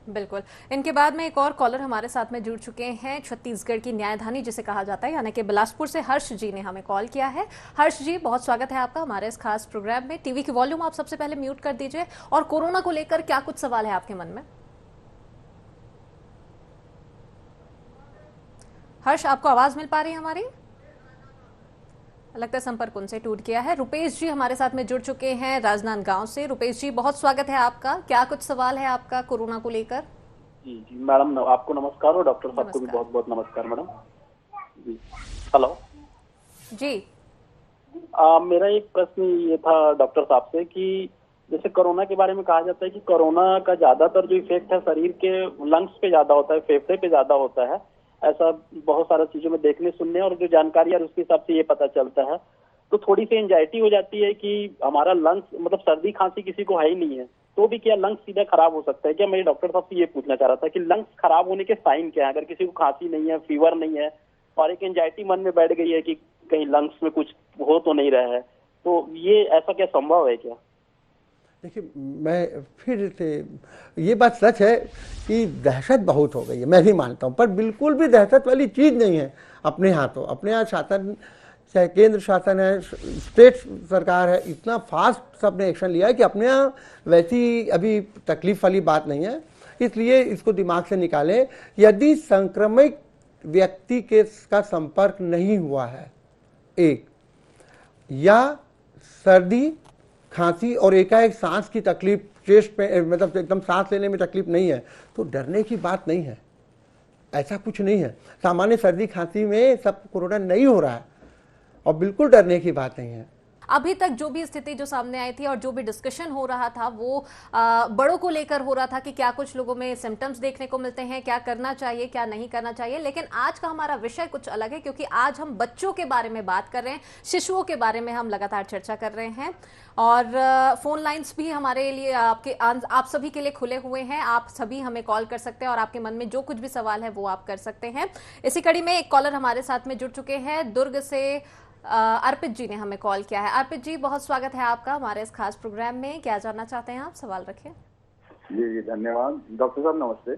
बिल्कुल। इनके बाद में एक और कॉलर हमारे साथ में जुड़ चुके हैं, छत्तीसगढ़ की न्यायधानी जिसे कहा जाता है, यानी कि बिलासपुर से हर्ष जी ने हमें कॉल किया है। हर्ष जी, बहुत स्वागत है आपका हमारे इस खास प्रोग्राम में। टीवी की वॉल्यूम आप सबसे पहले म्यूट कर दीजिए, और कोरोना को लेकर क्या कुछ सवाल है आपके मन में? हर्ष, आपको आवाज मिल पा रही है हमारी? लगता है संपर्क उनसे टूट गया है। रुपेश जी हमारे साथ में जुड़ चुके हैं राजनांदगांव से। रुपेश जी, बहुत स्वागत है आपका। क्या कुछ सवाल है आपका कोरोना को लेकर? जी जी मैडम, आपको नमस्कार, और डॉक्टर साहब को भी बहुत बहुत नमस्कार मैडम जी। हेलो जी। मेरा एक प्रश्न ये था डॉक्टर साहब से कि जैसे कोरोना के बारे में कहा जाता है कि कोरोना का ज्यादातर जो इफेक्ट है शरीर के लंग्स पे ज्यादा होता है, फेफड़े पे ज्यादा होता है, ऐसा बहुत सारा चीजों में देखने सुनने और जो जानकारी है उसके हिसाब से ये पता चलता है। तो थोड़ी सी एंजाइटी हो जाती है कि हमारा लंग्स, मतलब सर्दी खांसी किसी को है ही नहीं है तो भी क्या लंग्स सीधा खराब हो सकता है क्या? मैं डॉक्टर साहब से ये पूछना चाह रहा था कि लंग्स खराब होने के साइन क्या है? अगर किसी को खांसी नहीं है, फीवर नहीं है, और एक एंजाइटी मन में बैठ गई है कि कहीं लंग्स में कुछ हो तो नहीं रहा है, तो ये ऐसा क्या संभव है क्या? देखिए, मैं फिर से ये बात सच है कि दहशत बहुत हो गई है, मैं भी मानता हूँ, पर बिल्कुल भी दहशत वाली चीज़ नहीं है अपने यहाँ। तो अपने यहाँ शासन, चाहे केंद्र शासन है, स्टेट सरकार है, इतना फास्ट सबने एक्शन लिया है कि अपने यहाँ वैसी अभी तकलीफ वाली बात नहीं है। इसलिए इसको दिमाग से निकालें। यदि संक्रमित व्यक्ति के का संपर्क नहीं हुआ है, एक या सर्दी खांसी और एकाएक सांस की तकलीफ, चेस्ट पे मतलब एकदम सांस लेने में तकलीफ नहीं है, तो डरने की बात नहीं है, ऐसा कुछ नहीं है। सामान्य सर्दी खांसी में सब कोरोना नहीं हो रहा है और बिल्कुल डरने की बात नहीं है। अभी तक जो भी स्थिति जो सामने आई थी और जो भी डिस्कशन हो रहा था वो बड़ों को लेकर हो रहा था कि क्या कुछ लोगों में सिम्टम्स देखने को मिलते हैं, क्या करना चाहिए क्या नहीं करना चाहिए। लेकिन आज का हमारा विषय कुछ अलग है, क्योंकि आज हम बच्चों के बारे में बात कर रहे हैं, शिशुओं के बारे में हम लगातार चर्चा कर रहे हैं। और फोन लाइंस भी हमारे लिए आप सभी के लिए खुले हुए हैं। आप सभी हमें कॉल कर सकते हैं और आपके मन में जो कुछ भी सवाल है वो आप कर सकते हैं। इसी कड़ी में एक कॉलर हमारे साथ में जुड़ चुके हैं, दुर्ग से अर्पित जी ने हमें कॉल किया है। अर्पित जी, बहुत स्वागत है आपका हमारे इस खास प्रोग्राम में। क्या जानना चाहते हैं आप? सवाल रखें। जी धन्यवाद। डॉक्टर साहब नमस्ते।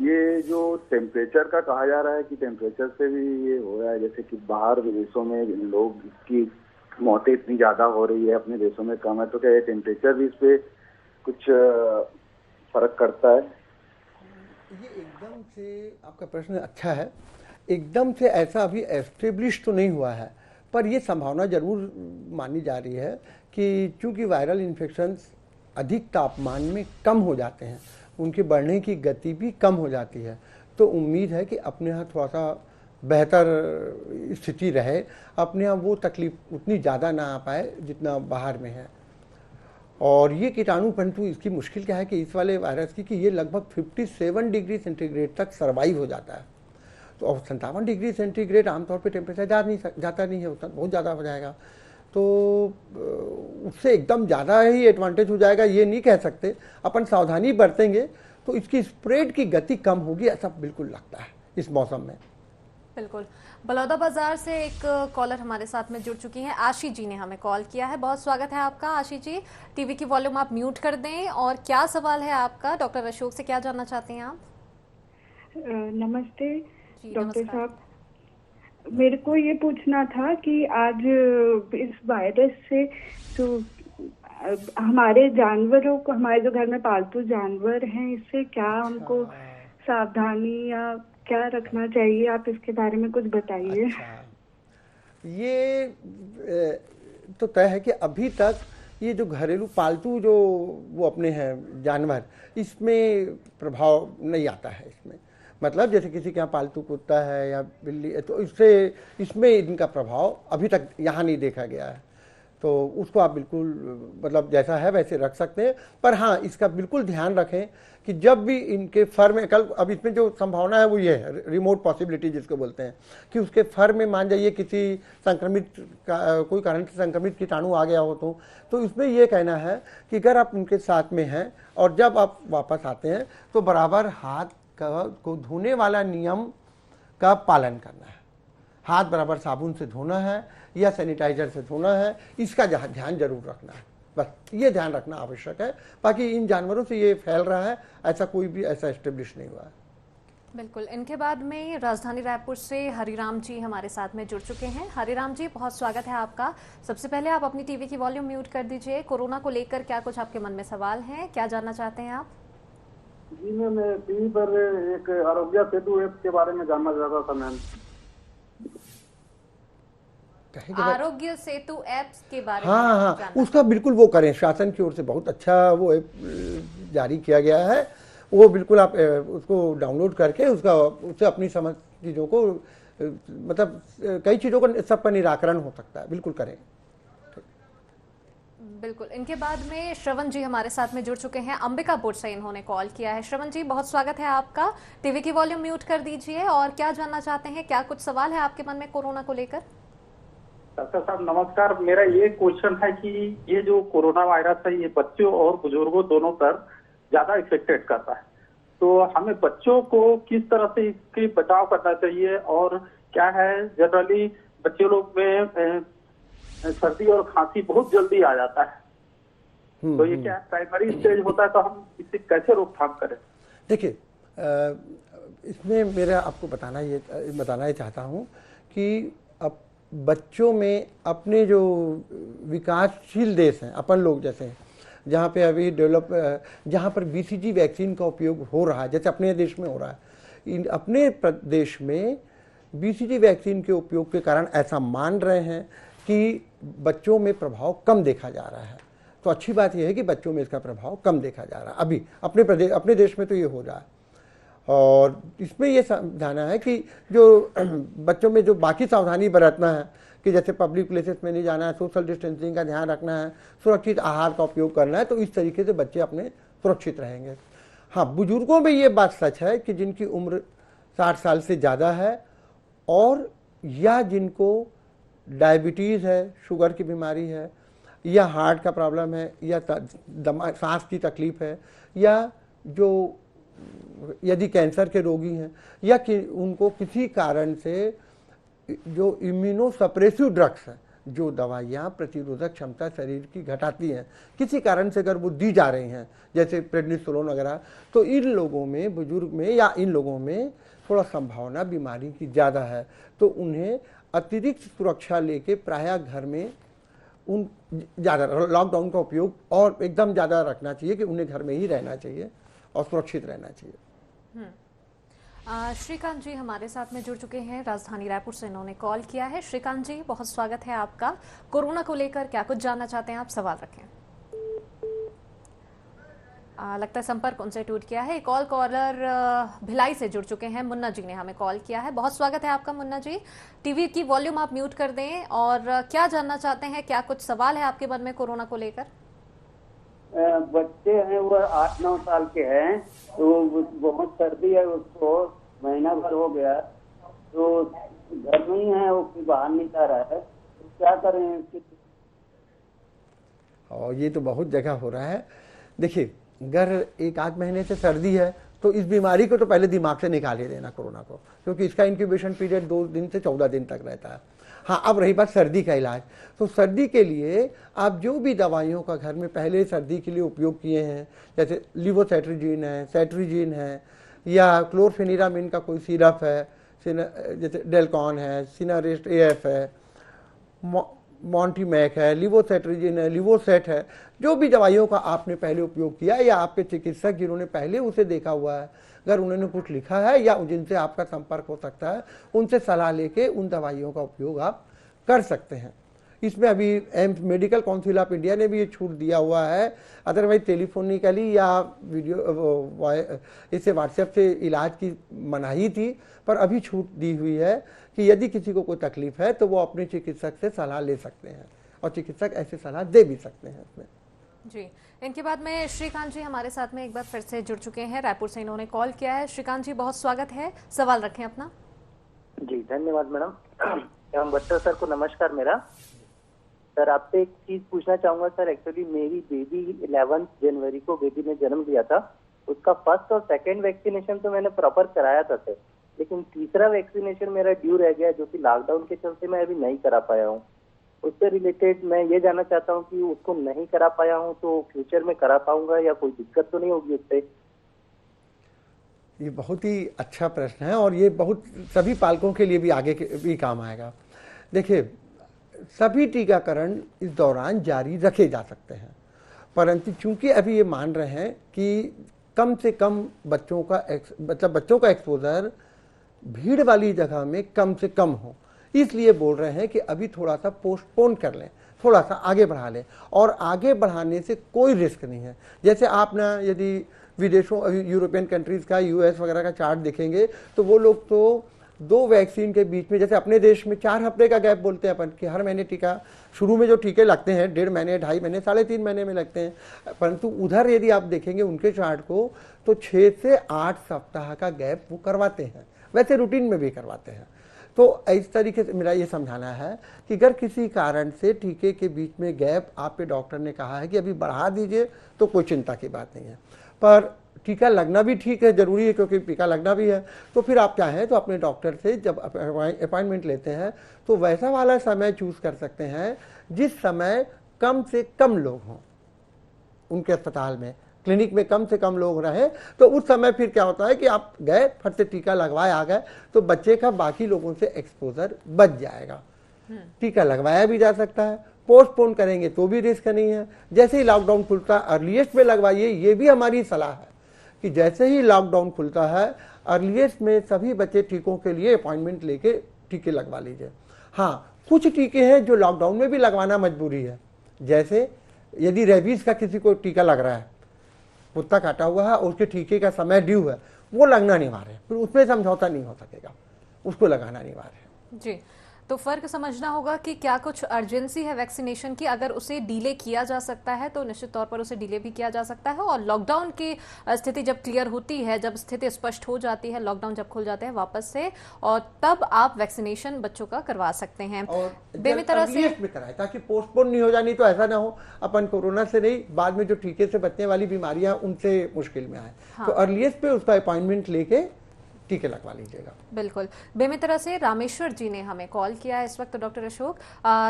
ये जो टेम्परेचर का कहा जा रहा है कि टेम्परेचर से भी ये हो रहा है, जैसे कि बाहर विदेशों में लोग इसकी मौतें इतनी ज्यादा हो रही है, अपने देशों में कम है, तो क्या ये टेम्परेचर भी इस पे कुछ फर्क करता है? ये एकदम से आपका प्रश्न अच्छा है। एकदम से ऐसा अभी एस्टेब्लिश तो नहीं हुआ है, पर ये संभावना जरूर मानी जा रही है कि चूंकि वायरल इन्फेक्शंस अधिक तापमान में कम हो जाते हैं, उनके बढ़ने की गति भी कम हो जाती है, तो उम्मीद है कि अपने यहाँ थोड़ा सा बेहतर स्थिति रहे, अपने यहाँ वो तकलीफ उतनी ज़्यादा ना आ पाए जितना बाहर में है। और ये कीटाणु, परंतु इसकी मुश्किल क्या है कि इस वाले वायरस की कि ये लगभग 57 डिग्री सेंटीग्रेड तक सर्वाइव हो जाता है। तो और 57 डिग्री सेंटीग्रेड आमतौर पे टेम्परेचर जाता नहीं है, उतना बहुत ज़्यादा हो जाएगा, तो उससे एकदम ज़्यादा ही एडवांटेज हो जाएगा ये नहीं कह सकते। अपन सावधानी बरतेंगे तो इसकी स्प्रेड की गति कम होगी, ऐसा बिल्कुल लगता है इस मौसम में। बिल्कुल। बलौदा बाजार से एक कॉलर हमारे साथ में जुड़ चुकी हैं, आशी जी ने हमें कॉल किया है। बहुत स्वागत है आपका आशी जी। टीवी की वॉल्यूम आप म्यूट कर दें। और क्या सवाल है आपका? डॉक्टर अशोक से क्या जानना चाहते हैं आप? नमस्ते डॉक्टर साहब, मेरे को ये पूछना था कि आज इस वायरस से तो हमारे जानवरों को, हमारे जो घर में पालतू जानवर हैं, इससे क्या हमको सावधानी या क्या रखना चाहिए? आप इसके बारे में कुछ बताइए। ये तो तय है कि अभी तक ये जो घरेलू पालतू जो वो अपने हैं जानवर, इसमें प्रभाव नहीं आता है। इसमें मतलब जैसे किसी के यहाँ पालतू कुत्ता है या बिल्ली है, तो इसमें इनका प्रभाव अभी तक यहाँ नहीं देखा गया है। तो उसको आप बिल्कुल मतलब जैसा है वैसे रख सकते हैं, पर हाँ इसका बिल्कुल ध्यान रखें कि जब भी इनके फर में अब इसमें जो संभावना है वो ये है, रिमोट पॉसिबिलिटी जिसको बोलते हैं, कि उसके फर में मान जाइए किसी संक्रमित कोई कारण से संक्रमित कीटाणु आ गया हो, तो इसमें ये कहना है कि अगर आप उनके साथ में हैं और जब आप वापस आते हैं तो बराबर हाथ को धोने वाला नियम का पालन करना है। हाथ बराबर साबुन से धोना है या सैनिटाइजर से धोना है, इसका ध्यान जरूर रखना है। बस ये ध्यान रखना आवश्यक है। बाकी इन जानवरों से ये फैल रहा है, ऐसा कोई भी ऐसा एस्टेब्लिश नहीं हुआ है। बिल्कुल। इनके बाद में राजधानी रायपुर से हरिराम जी हमारे साथ में जुड़ चुके हैं। हरिराम जी, बहुत स्वागत है आपका। सबसे पहले आप अपनी टीवी की वॉल्यूम म्यूट कर दीजिए। कोरोना को लेकर क्या कुछ आपके मन में सवाल हैं, क्या जानना चाहते हैं आप? जी मैं टीवी पर एक आरोग्य सेतु ऐप के बारे में जानना चाहता था मैम। आरोग्य सेतु ऐप्स के बारे में? हाँ, उसका बिल्कुल वो करें, शासन की ओर से बहुत अच्छा वो ऐप जारी किया गया है, वो बिल्कुल आप उसको डाउनलोड करके उससे अपनी समझ चीज़ों को मतलब कई चीज़ों का सबका निराकरण हो सकता है, बिल्कुल करें। बिल्कुल। इनके बाद में श्रवण जी हमारे साथ में जुड़ चुके हैं, अंबिकापुर से इन्होंने कॉल किया है। श्रवण जी, बहुत स्वागत है आपका। टीवी की वॉल्यूम म्यूट कर दीजिए और क्या जानना चाहते हैं, क्या कुछ सवाल है आपके मन में कोरोना को लेकर? डॉक्टर साहब नमस्कार, मेरा ये क्वेश्चन है कि ये जो कोरोना वायरस है ये बच्चों और बुजुर्गों दोनों पर ज्यादा इफेक्टेड करता है, तो हमें बच्चों को किस तरह से इसके बचाव करना चाहिए? और क्या है जनरली बच्चे लोग में सर्दी और खांसी बहुत जल्दी आ जाता है, तो ये क्या प्राइमरी स्टेज होता है, तो हम इससे कैसे रोकथाम करें? देखिए, इसमें मेरा आपको बताना ये चाहता हूँ कि अब बच्चों में अपने जो विकासशील देश हैं, अपन लोग जैसे हैं, जहाँ पे अभी जहाँ पर BCG वैक्सीन का उपयोग हो रहा है, जैसे अपने देश में हो रहा है, अपने प्रदेश में BCG वैक्सीन के उपयोग के कारण ऐसा मान रहे हैं कि बच्चों में प्रभाव कम देखा जा रहा है। तो अच्छी बात यह है कि बच्चों में इसका प्रभाव कम देखा जा रहा है। अभी अपने देश में तो ये हो रहा है, और इसमें ये समझाना है कि जो बच्चों में जो बाकी सावधानी बरतना है कि जैसे पब्लिक प्लेसेस में नहीं जाना है, सोशल डिस्टेंसिंग का ध्यान रखना है, सुरक्षित आहार का उपयोग करना है, तो इस तरीके से बच्चे अपने सुरक्षित रहेंगे। हाँ, बुजुर्गों में ये बात सच है कि जिनकी उम्र 60 साल से ज़्यादा है और या जिनको डायबिटीज़ है, शुगर की बीमारी है, या हार्ट का प्रॉब्लम है, या सांस की तकलीफ है, या जो यदि कैंसर के रोगी हैं, या कि उनको किसी कारण से जो इम्यूनोसप्रेसिव ड्रग्स हैं, जो दवाइयाँ प्रतिरोधक क्षमता शरीर की घटाती हैं, किसी कारण से अगर वो दी जा रही हैं, जैसे प्रेडनिसोलोन वगैरह, तो इन लोगों में, बुजुर्ग में या इन लोगों में थोड़ा संभावना बीमारी की ज़्यादा है। तो उन्हें अतिरिक्त सुरक्षा लेके प्रायः घर में उन ज़्यादा लॉकडाउन का उपयोग और एकदम ज़्यादा रखना चाहिए कि उन्हें घर में ही रहना चाहिए और सुरक्षित रहना चाहिए। श्रीकांत जी हमारे साथ में जुड़ चुके हैं, राजधानी रायपुर से इन्होंने कॉल किया है। श्रीकांत जी, बहुत स्वागत है आपका। कोरोना को लेकर क्या कुछ जानना चाहते हैं आप, सवाल रखें। लगता है संपर्क उनसे टूट गया है। एक और कॉलर भिलाई से जुड़ चुके हैं, मुन्ना जी ने हमें कॉल किया है। बहुत स्वागत है आपका मुन्ना जी। टीवी की वॉल्यूम आप म्यूट कर दें और क्या जानना चाहते हैं, क्या कुछ सवाल है आपके मन में कोरोना को लेकर? बच्चे हैं वो 8-9 साल के हैं, तो बहुत सर्दी है, उसको महीना भर हो गया, तो घर में ही है, वो बाहर नहीं जा रहा है, तो क्या करें? और ये तो बहुत जगह हो रहा है। देखिए, अगर 1-8 महीने से सर्दी है तो इस बीमारी को तो पहले दिमाग से निकाल ही देना कोरोना को, क्योंकि इसका इंक्यूबेशन पीरियड 2 दिन से 14 दिन तक रहता है। हाँ, अब रही बात सर्दी का इलाज, तो सर्दी के लिए आप जो भी दवाइयों का घर में पहले सर्दी के लिए उपयोग किए हैं, जैसे लिवोसेट्रिजिन है, सेट्रिजिन है, या क्लोरफेनिरामिन का कोई सिरप है, जैसे डेलकॉन है, सिनारेस्ट AF है, मॉन्टीमैक है, लिवोसेट्रिजिन है, लिवोसेट है, जो भी दवाइयों का आपने पहले उपयोग किया या आपके चिकित्सक जिन्होंने पहले उसे देखा हुआ है, अगर उन्होंने कुछ लिखा है या जिनसे आपका संपर्क हो सकता है, उनसे सलाह लेके उन दवाइयों का उपयोग आप कर सकते हैं। इसमें अभी AIIMS medical council of India ने भी ये छूट दिया हुआ है। अदरवाइज टेलीफोनिकली या वीडियो इससे व्हाट्सएप से इलाज की मनाही थी, पर अभी छूट दी हुई है कि यदि किसी को कोई तकलीफ है तो वो अपने चिकित्सक से सलाह ले सकते हैं और चिकित्सक ऐसी सलाह दे भी सकते हैं इसमें। जी, इनके बाद में श्रीकांत जी हमारे साथ में एक बार फिर से जुड़ चुके हैं, रायपुर से इन्होंने कॉल किया है। श्रीकांत जी, बहुत स्वागत है, सवाल रखें अपना। जी धन्यवाद मैडम। एवं बच्चों सर को नमस्कार। मेरा सर आपसे एक चीज पूछना चाहूंगा सर। एक्चुअली मेरी बेबी 11 जनवरी को बेबी ने जन्म लिया था, उसका फर्स्ट और सेकंड वैक्सीनेशन तो मैंने प्रॉपर कराया था सर, लेकिन तीसरा वैक्सीनेशन मेरा ड्यू रह गया, जो कि लॉकडाउन के चलते मैं अभी नहीं करा पाया हूँ। उससे रिलेटेड मैं ये जानना चाहता हूँ कि उसको नहीं करा पाया हूँ तो फ्यूचर में करा पाऊंगा या कोई दिक्कत तो नहीं होगी उससे? ये बहुत ही अच्छा प्रश्न है और ये बहुत सभी पालकों के लिए भी आगे भी काम आएगा। देखिए, सभी टीकाकरण इस दौरान जारी रखे जा सकते हैं, परंतु चूंकि अभी ये मान रहे हैं कि कम से कम बच्चों का एक्सपोजर भीड़ वाली जगह में कम से कम हो, इसलिए बोल रहे हैं कि अभी थोड़ा सा पोस्टपोन कर लें, थोड़ा सा आगे बढ़ा लें। और आगे बढ़ाने से कोई रिस्क नहीं है। जैसे आप ना यदि विदेशों यूरोपियन कंट्रीज़ का US वगैरह का चार्ट देखेंगे तो वो लोग तो 2 वैक्सीन के बीच में, जैसे अपने देश में 4 हफ्ते का गैप बोलते हैं अपन कि हर महीने टीका, शुरू में जो टीके लगते हैं 1.5 महीने, 2.5 महीने, 3.5 महीने में लगते हैं, परंतु उधर यदि आप देखेंगे उनके चार्ट को तो 6 से 8 सप्ताह का गैप वो करवाते हैं, वैसे रूटीन में भी करवाते हैं। तो इस तरीके से मेरा ये समझाना है कि अगर किसी कारण से टीके के बीच में गैप आपके डॉक्टर ने कहा है कि अभी बढ़ा दीजिए तो कोई चिंता की बात नहीं है, पर टीका लगना भी ठीक है, जरूरी है, क्योंकि टीका लगना भी है। तो फिर आप चाहें तो अपने डॉक्टर से जब अपॉइंटमेंट लेते हैं तो वैसा वाला समय चूज कर सकते हैं जिस समय कम से कम लोग हों उनके अस्पताल में, क्लिनिक में कम से कम लोग रहे। तो उस समय फिर क्या होता है कि आप गए, फट से टीका लगवाए आ गए, तो बच्चे का बाकी लोगों से एक्सपोजर बच जाएगा। टीका लगवाया भी जा सकता है, पोस्टपोन करेंगे तो भी रिस्क नहीं है। जैसे ही लॉकडाउन खुलता है अर्लीस्ट में लगवाइए, ये भी हमारी सलाह है कि जैसे ही लॉकडाउन खुलता है अर्लीस्ट में सभी बच्चे टीकों के लिए अपॉइंटमेंट लेके टीके लगवा लीजिए। हाँ, कुछ टीके हैं जो लॉकडाउन में भी लगवाना मजबूरी है, जैसे यदि रेबीज का किसी को टीका लग रहा है, कुत्ता काटा हुआ है और उसके टीके का समय ड्यू है, वो लगना अनिवार्य है, फिर उसमें समझौता नहीं हो सकेगा, उसको लगाना अनिवार्य है। जी, तो फर्क समझना होगा कि क्या कुछ अर्जेंसी है वैक्सीनेशन की, अगर उसे डिले किया जा सकता है तो निश्चित तौर पर उसे डिले भी किया जा सकता है, और लॉकडाउन की स्थिति जब क्लियर होती है, जब स्थिति स्पष्ट हो जाती है, लॉकडाउन जब खुल जाते हैं वापस से, और तब आप वैक्सीनेशन बच्चों का करवा सकते हैं और बेमितरा से में कराएं, ताकि पोस्टपोन नहीं हो जानी, तो ऐसा ना हो अपन कोरोना से नहीं, बाद में जो टीके से बचने वाली बीमारियां उनसे मुश्किल में आए। हाँ। तो अर्लीस्ट पे उसका अपॉइंटमेंट लेके टीके लगवा लीजिएगा। बिल्कुल। बेमितरा से रामेश्वर जी ने हमें कॉल किया है इस वक्त। डॉक्टर अशोक,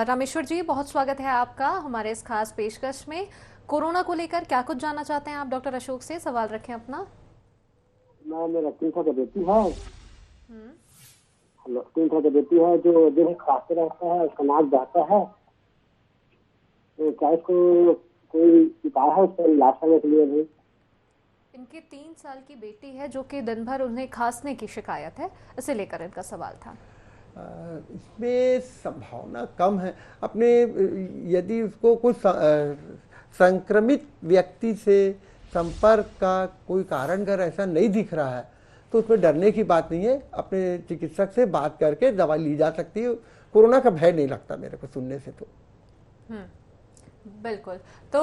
रामेश्वर जी बहुत स्वागत है आपका हमारे इस खास पेशकश में। कोरोना को लेकर क्या कुछ जानना चाहते हैं आप डॉक्टर अशोक से? सवाल रखें अपना। मेरा 3 साल का बेटी है, हेलो, 3 साल का बेटी है जो दिन खाते रहता है, उसका नाक बहता है, तो क्या इसको कोई उपाय है उसका इलाज करने के लिए? भी इनके 3 साल की बेटी है जो कि दिन भर उन्हें खांसने की शिकायत है, इसे लेकर इनका सवाल था। इसमें संभावना कम है। अपने यदि उसको कुछ संक्रमित व्यक्ति से संपर्क का कोई कारण अगर ऐसा नहीं दिख रहा है तो उसमें डरने की बात नहीं है। अपने चिकित्सक से बात करके दवाई ली जा सकती है। कोरोना का भय नहीं लगता मेरे को सुनने से तो। बिल्कुल। तो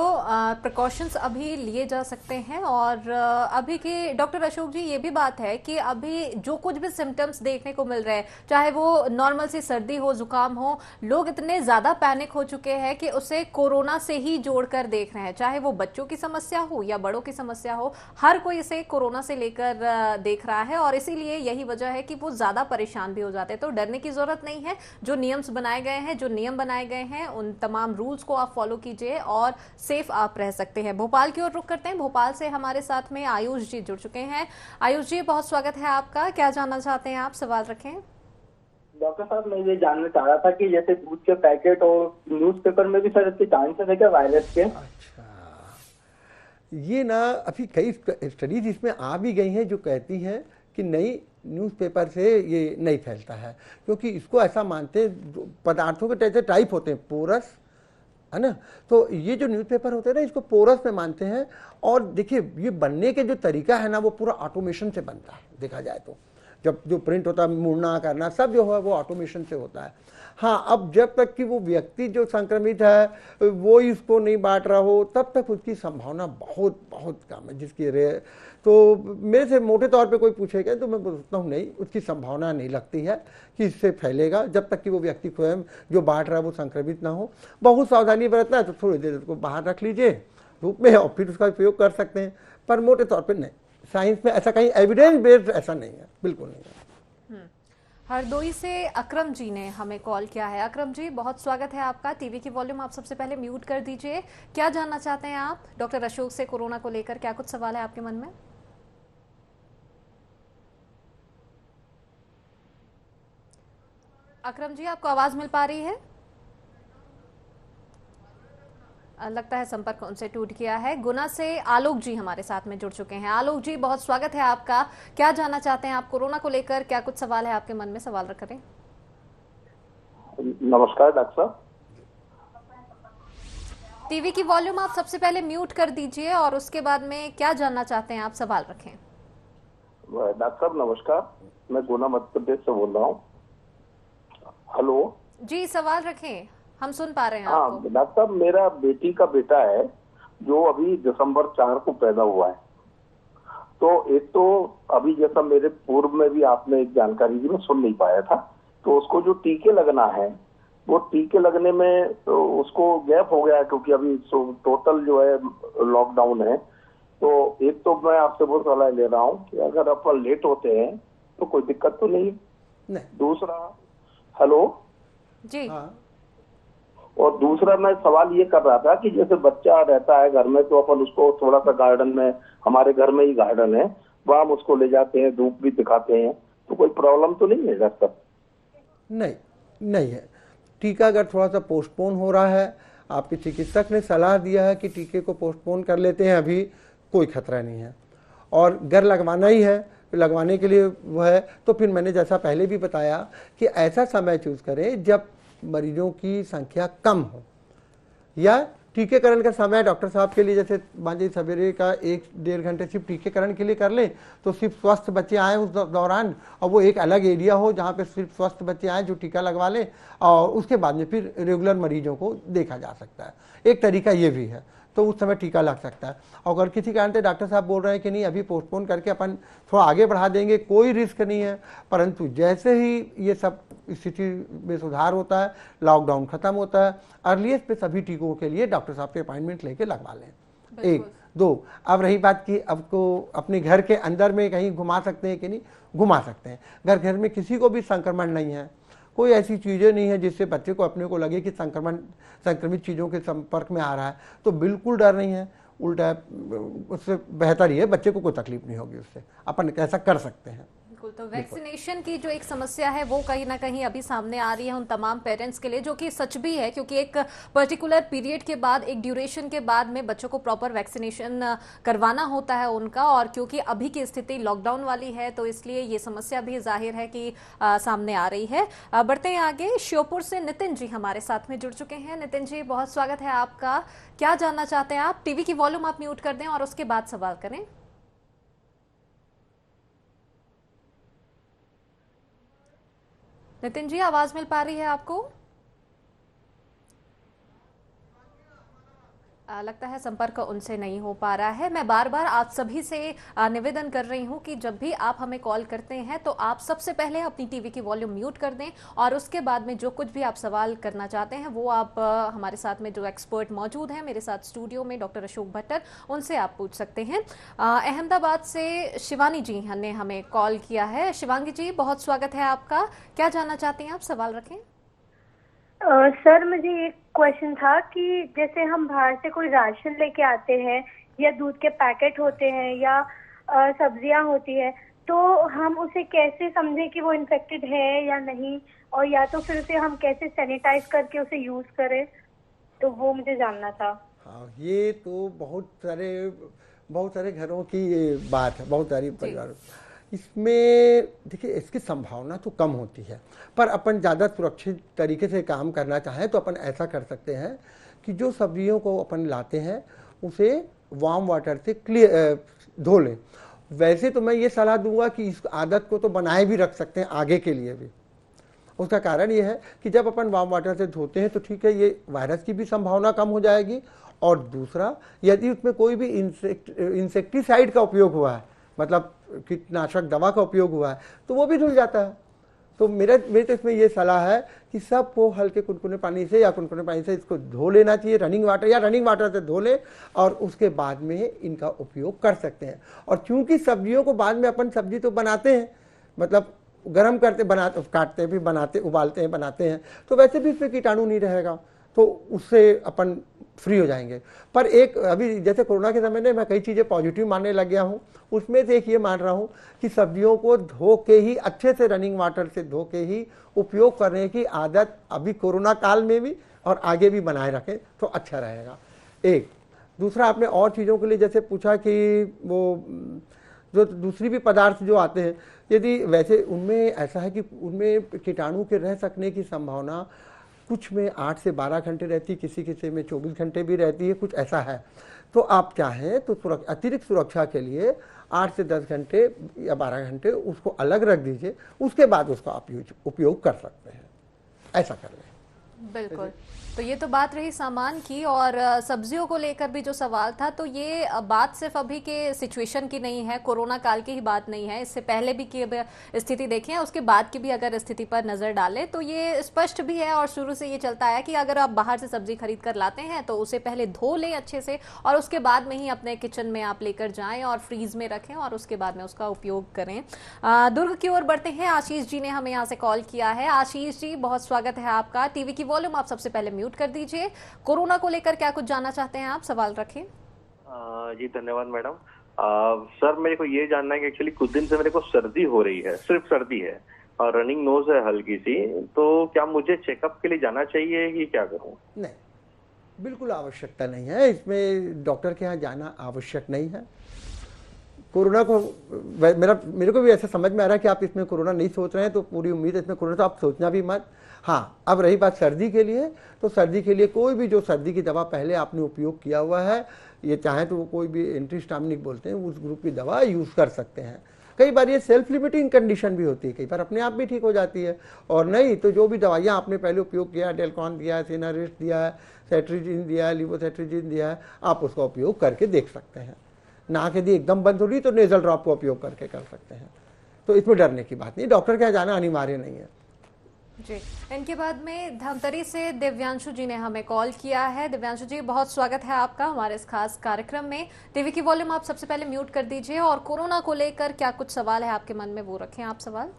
प्रिकॉशंस अभी लिए जा सकते हैं, और अभी के डॉक्टर अशोक जी ये भी बात है कि अभी जो कुछ भी सिम्टम्स देखने को मिल रहे हैं, चाहे वो नॉर्मल सी सर्दी हो, जुकाम हो, लोग इतने ज्यादा पैनिक हो चुके हैं कि उसे कोरोना से ही जोड़कर देख रहे हैं। चाहे वो बच्चों की समस्या हो या बड़ों की समस्या हो, हर कोई इसे कोरोना से लेकर देख रहा है, और इसीलिए यही वजह है कि वो ज्यादा परेशान भी हो जाते हैं। तो डरने की जरूरत नहीं है। जो नियम्स बनाए गए हैं, जो नियम बनाए गए हैं, उन तमाम रूल्स को आप फॉलो कीजिए और सेफ आप रह सकते हैं। भोपाल की ओर रुख करते हैं। भोपाल से हमारे साथ में आयुष जी जुड़ चुके हैं। आयुष जी बहुत स्वागत है आपका। क्या जानना चाहते हैं आप? सवाल रखें। डॉक्टर साहब मैं ये जानना चाह रहा था कि जैसे दूध के पैकेट और न्यूज़पेपर में भी सर इसके चांसेस है क्या वायरस के? ये ना अभी कई स्टडीज इसमें आ भी गई हैं जो कहती हैं कि नहीं, न्यूज़पेपर से ये नहीं फैलता है, क्योंकि इसको ऐसा मानते हैं पदार्थों के जैसे टाइप होते हैं, पोरस है ना, तो ये जो न्यूज़पेपर होते हैं ना इसको पोरस में मानते हैं। और देखिए ये बनने के जो तरीका है ना वो पूरा ऑटोमेशन से बनता है। देखा जाए तो जब जो प्रिंट होता है, मुड़ना करना सब जो है वो ऑटोमेशन से होता है। हाँ, अब जब तक कि वो व्यक्ति जो संक्रमित है वो इसको नहीं बांट रहा हो तब तक उसकी संभावना बहुत बहुत कम है। जिसकी तो मेरे से मोटे तौर पे कोई पूछेगा तो मैं बोलता हूँ नहीं, उसकी संभावना नहीं लगती है कि इससे फैलेगा, जब तक कि वो व्यक्ति स्वयं जो बांट रहा है वो संक्रमित ना हो। बहुत सावधानी बरतना है तो थोड़ी देर उसको बाहर रख लीजिए धूप में और फिर उसका उपयोग कर सकते हैं, पर मोटे तौर पर नहीं। साइंस में ऐसा कहीं एविडेंस बेस्ड ऐसा नहीं है, बिल्कुल नहीं है। हरदोई से अकरम जी ने हमें कॉल किया है। अकरम जी बहुत स्वागत है आपका। टीवी की वॉल्यूम आप सबसे पहले म्यूट कर दीजिए। क्या जानना चाहते हैं आप डॉक्टर अशोक से कोरोना को लेकर? क्या कुछ सवाल है आपके मन में? अकरम जी आपको आवाज मिल पा रही है? लगता है संपर्क उनसे टूट गया है। गुना से आलोक जी हमारे साथ में जुड़ चुके हैं। आलोक जी बहुत स्वागत है आपका। क्या जानना चाहते हैं आप कोरोना को लेकर? क्या कुछ सवाल है आपके मन में? सवाल रख करें। नमस्कार डॉक्टर साहब। टीवी की वॉल्यूम आप सबसे पहले म्यूट कर दीजिए और उसके बाद में क्या जानना चाहते हैं आप सवाल रखें। डॉक्टर साहब नमस्कार, मैं गुना मध्य प्रदेश से बोल रहा हूँ। हेलो जी, सवाल रखें, हम सुन पा रहे हैं हाँ आपको। डॉक्टर साहब, मेरा बेटी का बेटा है जो अभी दिसंबर 4 को पैदा हुआ है। तो एक तो अभी जैसा मेरे पूर्व में भी आपने एक जानकारी दी, मैं सुन नहीं पाया था, तो उसको जो टीके लगना है वो टीके लगने में तो उसको गैप हो गया है क्योंकि अभी टोटल जो है लॉकडाउन है। तो एक तो मैं आपसे वो सलाह ले रहा हूँ कि अगर अपन लेट होते हैं तो कोई दिक्कत तो नहीं। दूसरा हेलो जी और दूसरा मैं सवाल ये कर रहा था कि जैसे बच्चा रहता है घर में तो अपन उसको थोड़ा सा गार्डन में, हमारे घर में ही गार्डन है, वहां हम उसको ले जाते हैं, धूप भी दिखाते हैं, तो कोई प्रॉब्लम तो नहीं है डॉक्टर? नहीं है। टीका अगर थोड़ा सा पोस्टपोन हो रहा है, आपके चिकित्सक ने सलाह दिया है कि टीके को पोस्टपोन कर लेते हैं, अभी कोई खतरा नहीं है। और घर लगवाना ही है, लगवाने के लिए वो है तो फिर मैंने जैसा पहले भी बताया कि ऐसा समय चूज करें जब मरीजों की संख्या कम हो या टीकाकरण का समय डॉक्टर साहब के लिए जैसे मान लीजिए सवेरे का 1-1.5 घंटे सिर्फ टीकाकरण के लिए कर लें, तो सिर्फ स्वस्थ बच्चे आए उस दौरान, और वो एक अलग एरिया हो जहाँ पे सिर्फ स्वस्थ बच्चे आए जो टीका लगवा लें, और उसके बाद में फिर रेगुलर मरीजों को देखा जा सकता है। एक तरीका ये भी है, तो उस समय टीका लग सकता है। और अगर किसी कारण से डॉक्टर साहब बोल रहे हैं कि नहीं अभी पोस्टपोन करके अपन थोड़ा आगे बढ़ा देंगे, कोई रिस्क नहीं है, परंतु जैसे ही ये सब स्थिति में सुधार होता है, लॉकडाउन खत्म होता है, अर्लीस्ट पे सभी टीकों के लिए डॉक्टर साहब से अपॉइंटमेंट लेके लगवा लें। 1, 2, अब रही बात कि अब को अपने घर के अंदर में कहीं घुमा सकते हैं कि नहीं, घुमा सकते हैं। घर में किसी को भी संक्रमण नहीं है, कोई ऐसी चीज़ें नहीं है जिससे बच्चे को अपने को लगे कि संक्रमित चीज़ों के संपर्क में आ रहा है, तो बिल्कुल डर नहीं है। उल्टा उससे बेहतर ही है, बच्चे को कोई तकलीफ नहीं होगी, उससे अपन ऐसा कर सकते हैं। बिल्कुल, तो वैक्सीनेशन की जो एक समस्या है वो कहीं ना कहीं अभी सामने आ रही है उन तमाम पेरेंट्स के लिए, जो कि सच भी है, क्योंकि एक पर्टिकुलर पीरियड के बाद, एक ड्यूरेशन के बाद में बच्चों को प्रॉपर वैक्सीनेशन करवाना होता है उनका, और क्योंकि अभी की स्थिति लॉकडाउन वाली है तो इसलिए ये समस्या भी जाहिर है कि सामने आ रही है। बढ़ते हैं आगे, श्योपुर से नितिन जी हमारे साथ में जुड़ चुके हैं। नितिन जी, बहुत स्वागत है आपका। क्या जानना चाहते हैं आप? टीवी की वॉल्यूम आप म्यूट कर दें और उसके बाद सवाल करें। नितिन जी, आवाज मिल पा रही है आपको? लगता है संपर्क उनसे नहीं हो पा रहा है। मैं बार बार आप सभी से निवेदन कर रही हूं कि जब भी आप हमें कॉल करते हैं तो आप सबसे पहले अपनी टीवी की वॉल्यूम म्यूट कर दें, और उसके बाद में जो कुछ भी आप सवाल करना चाहते हैं वो आप हमारे साथ में जो एक्सपर्ट मौजूद हैं मेरे साथ स्टूडियो में, डॉक्टर अशोक भट्टर, उनसे आप पूछ सकते हैं। अहमदाबाद से शिवानी जी ने हमें कॉल किया है। शिवांगी जी, बहुत स्वागत है आपका। क्या जानना चाहते हैं आप? सवाल रखें। सर, मुझे एक क्वेश्चन था कि जैसे हम बाहर से कोई राशन लेके आते हैं या दूध के पैकेट होते हैं या सब्जियां होती है, तो हम उसे कैसे समझे कि वो इन्फेक्टेड है या नहीं, और या तो फिर उसे हम कैसे सैनिटाइज करके उसे यूज करें, तो वो मुझे जानना था। हाँ, ये तो बहुत सारे घरों की ये बात है, बहुत सारी परिवारों। इसमें देखिए, इसकी संभावना तो कम होती है, पर अपन ज़्यादा सुरक्षित तरीके से काम करना चाहें तो अपन ऐसा कर सकते हैं कि जो सब्जियों को अपन लाते हैं उसे वार्म वाटर से धो लें। वैसे तो मैं ये सलाह दूंगा कि इस आदत को तो बनाए भी रख सकते हैं आगे के लिए भी। उसका कारण ये है कि जब अपन वार्म वाटर से धोते हैं तो ठीक है, ये वायरस की भी संभावना कम हो जाएगी, और दूसरा यदि उसमें कोई भी इंसेक्टिसाइड का उपयोग हुआ है, मतलब कीटनाशक दवा का उपयोग हुआ है, तो वो भी धुल जाता है। तो मेरे तो इसमें ये सलाह है कि सबको हल्के कुनकुने पानी से या कुनकुने पानी से इसको धो लेना चाहिए, रनिंग वाटर से धो ले, और उसके बाद में इनका उपयोग कर सकते हैं। और चूंकि सब्जियों को बाद में अपन सब्जी तो बनाते हैं, मतलब गर्म करते, काटते भी, बनाते, उबालते हैं, बनाते हैं, तो वैसे भी इसमें कीटाणु नहीं रहेगा, तो उससे अपन फ्री हो जाएंगे। पर एक अभी जैसे कोरोना के समय में मैं कई चीज़ें पॉजिटिव मानने लग गया हूँ, उसमें से एक ये मान रहा हूँ कि सब्जियों को धो के ही, अच्छे से रनिंग वाटर से धो के ही उपयोग करने की आदत अभी कोरोना काल में भी और आगे भी बनाए रखें तो अच्छा रहेगा। एक दूसरा, आपने और चीज़ों के लिए जैसे पूछा कि वो जो दूसरी भी पदार्थ जो आते हैं, यदि वैसे उनमें ऐसा है कि उनमें कीटाणु के रह सकने की संभावना कुछ में 8 से 12 घंटे रहती है, किसी में 24 घंटे भी रहती है, कुछ ऐसा है। तो आप चाहें तो अतिरिक्त सुरक्षा के लिए 8 से 10 घंटे या 12 घंटे उसको अलग रख दीजिए, उसके बाद उसका आप उपयोग कर सकते हैं, ऐसा कर लें। बिल्कुल, तो ये तो बात रही सामान की, और सब्जियों को लेकर भी जो सवाल था, तो ये बात सिर्फ अभी के सिचुएशन की नहीं है, कोरोना काल की ही बात नहीं है। इससे पहले भी की स्थिति देखें, उसके बाद की भी अगर स्थिति पर नज़र डालें तो ये स्पष्ट भी है, और शुरू से ये चलता है कि अगर आप बाहर से सब्जी खरीद कर लाते हैं तो उसे पहले धो लें अच्छे से, और उसके बाद में ही अपने किचन में आप लेकर जाएँ और फ्रीज में रखें, और उसके बाद में उसका उपयोग करें। दुर्ग की ओर बढ़ते हैं। आशीष जी ने हमें यहाँ से कॉल किया है। आशीष जी, बहुत स्वागत है आपका। टीवी की वॉल्यूम आप सबसे पहले म्यूट कर दीजिए। कोरोना को लेकर क्या कुछ जानना चाहते हैं आप? सवाल रखें। जी धन्यवाद मैडम। सर, मेरे को ये जानना है कि एक्चुअली कुछ दिन से मेरे को सर्दी हो रही है, सिर्फ सर्दी है, और रनिंग नोज है हल्की सी, तो क्या मुझे चेकअप के लिए जाना चाहिए कि क्या करूं? नहीं, बिल्कुल आवश्यकता नहीं है, इसमें डॉक्टर के यहाँ जाना आवश्यक नहीं है। कोरोना को मेरे को भी ऐसा समझ में आ रहा है कि आप इसमें कोरोना नहीं सोच रहे हैं, तो पूरी उम्मीद है इसमें कोरोना, तो आप सोचना भी मत। हाँ, अब रही बात सर्दी के लिए, तो सर्दी के लिए कोई भी जो सर्दी की दवा पहले आपने उपयोग किया हुआ है, ये चाहे तो वो कोई भी एंटीहिस्टामिनिक बोलते हैं उस ग्रुप की दवा यूज़ कर सकते हैं। कई बार ये सेल्फ लिमिटिंग कंडीशन भी होती है, कई बार अपने आप भी ठीक हो जाती है, और नहीं तो जो भी दवाइयाँ आपने पहले उपयोग किया, डेलकॉन दिया है, सिनारिस्ट दिया है, सेट्रिजिन दिया है, लिवोसेट्रिजिन दिया है, आप उसका उपयोग करके देख सकते हैं। नाक यदि एकदम बंद हो रही तो नेजल ड्रॉप का उपयोग करके कर सकते हैं, तो इसमें डरने की बात नहीं, डॉक्टर के यहाँ जाना अनिवार्य नहीं है जी। इनके बाद में धमतरी से दिव्यांशु जी ने हमें कॉल किया है। दिव्यांशु जी, बहुत स्वागत है आपका हमारे इस खास कार्यक्रम में। टीवी की वॉल्यूम आप सबसे पहले म्यूट कर दीजिए, और कोरोना को लेकर क्या कुछ सवाल है आपके मन में वो रखें आप सवाल।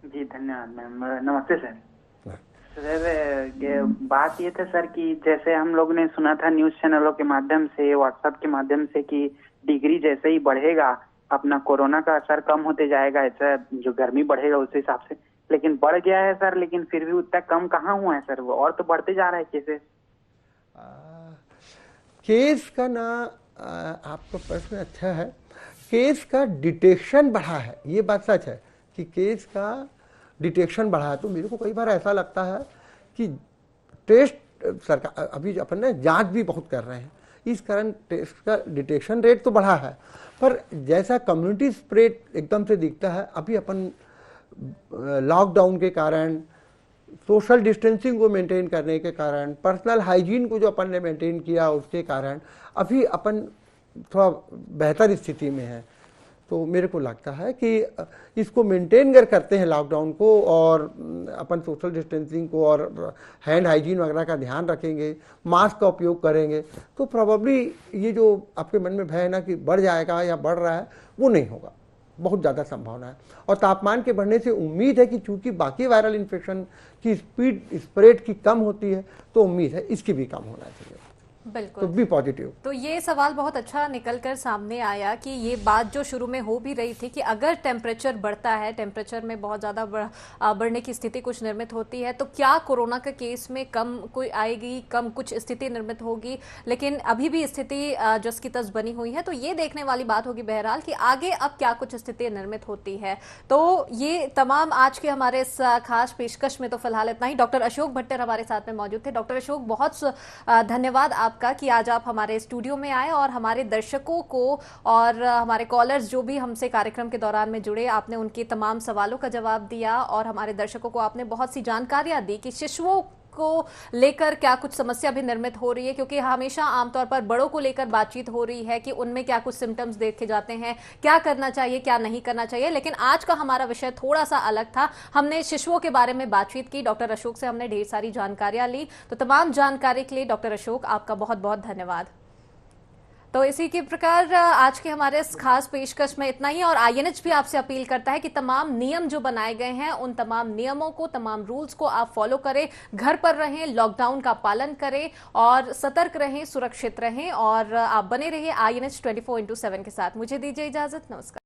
जी धन्यवाद मैम। नमस्ते सर। सर ये बात ये था सर कि जैसे हम लोग ने सुना था न्यूज चैनलों के माध्यम से, व्हाट्सएप के माध्यम से कि डिग्री जैसे ही बढ़ेगा अपना कोरोना का असर कम होते जाएगा, ऐसा जो गर्मी बढ़ेगा उस हिसाब से, लेकिन बढ़ गया है सर, लेकिन फिर भी उतना कम कहाँ हुआ है सर, वो और तो बढ़ते जा रहा है केसेस। केस का ना आपका प्रश्न अच्छा है, केस का डिटेक्शन बढ़ा है, ये बात सच है कि केस का डिटेक्शन बढ़ा है। तो मेरे को कई बार ऐसा लगता है कि टेस्ट सरकार अभी अपन ने जांच भी बहुत कर रहे हैं, इस कारण टेस्ट का डिटेक्शन रेट तो बढ़ा है, पर जैसा कम्युनिटी स्प्रेड एकदम से दिखता है, अभी अपन लॉकडाउन के कारण, सोशल डिस्टेंसिंग को मेंटेन करने के कारण, पर्सनल हाइजीन को जो अपन ने मेंटेन किया उसके कारण अभी अपन थोड़ा बेहतर स्थिति में है। तो मेरे को लगता है कि इसको मेंटेन कर करते हैं लॉकडाउन को, और अपन सोशल डिस्टेंसिंग को और हैंड हाइजीन वगैरह का ध्यान रखेंगे, मास्क का उपयोग करेंगे, तो प्रॉबली ये जो आपके मन में भय है ना कि बढ़ जाएगा या बढ़ रहा है, वो नहीं होगा, बहुत ज़्यादा संभावना है। और तापमान के बढ़ने से उम्मीद है कि चूंकि बाकी वायरल इन्फेक्शन की स्प्रेड की कम होती है, तो उम्मीद है इसकी भी कम होना चाहिए। बिल्कुल, तो बी पॉजिटिव। तो ये सवाल बहुत अच्छा निकलकर सामने आया कि ये बात जो शुरू में हो भी रही थी कि अगर टेम्परेचर बढ़ता है, टेम्परेचर में बहुत ज़्यादा बढ़ने की स्थिति कुछ निर्मित होती है, तो क्या कोरोना के केस में कम कोई आएगी, कम कुछ स्थिति निर्मित होगी, लेकिन अभी भी स्थिति जस की तस बनी हुई है। तो ये देखने वाली बात होगी बहरहाल कि आगे अब क्या कुछ स्थिति निर्मित होती है। तो ये तमाम आज के हमारे इस खास पेशकश में तो फिलहाल इतना ही। डॉक्टर अशोक भट्टर हमारे साथ में मौजूद थे। डॉक्टर अशोक, बहुत धन्यवाद आपका कि आज आप हमारे स्टूडियो में आए और हमारे दर्शकों को और हमारे कॉलर्स जो भी हमसे कार्यक्रम के दौरान में जुड़े, आपने उनके तमाम सवालों का जवाब दिया, और हमारे दर्शकों को आपने बहुत सी जानकारियां दी कि शिशुओं को लेकर क्या कुछ समस्या भी निर्मित हो रही है, क्योंकि हमेशा आमतौर पर बड़ों को लेकर बातचीत हो रही है कि उनमें क्या कुछ सिम्टम्स देखे जाते हैं, क्या करना चाहिए क्या नहीं करना चाहिए। लेकिन आज का हमारा विषय थोड़ा सा अलग था, हमने शिशुओं के बारे में बातचीत की। डॉक्टर अशोक से हमने ढेर सारी जानकारियां ली। तो तमाम जानकारी के लिए डॉक्टर अशोक आपका बहुत बहुत धन्यवाद। तो इसी के प्रकार आज के हमारे इस खास पेशकश में इतना ही। और आईएनएच भी आपसे अपील करता है कि तमाम नियम जो बनाए गए हैं, उन तमाम नियमों को, तमाम रूल्स को आप फॉलो करें, घर पर रहें, लॉकडाउन का पालन करें और सतर्क रहें, सुरक्षित रहें, और आप बने रहिए INH 24/7 के साथ। मुझे दीजिए इजाजत, नमस्कार।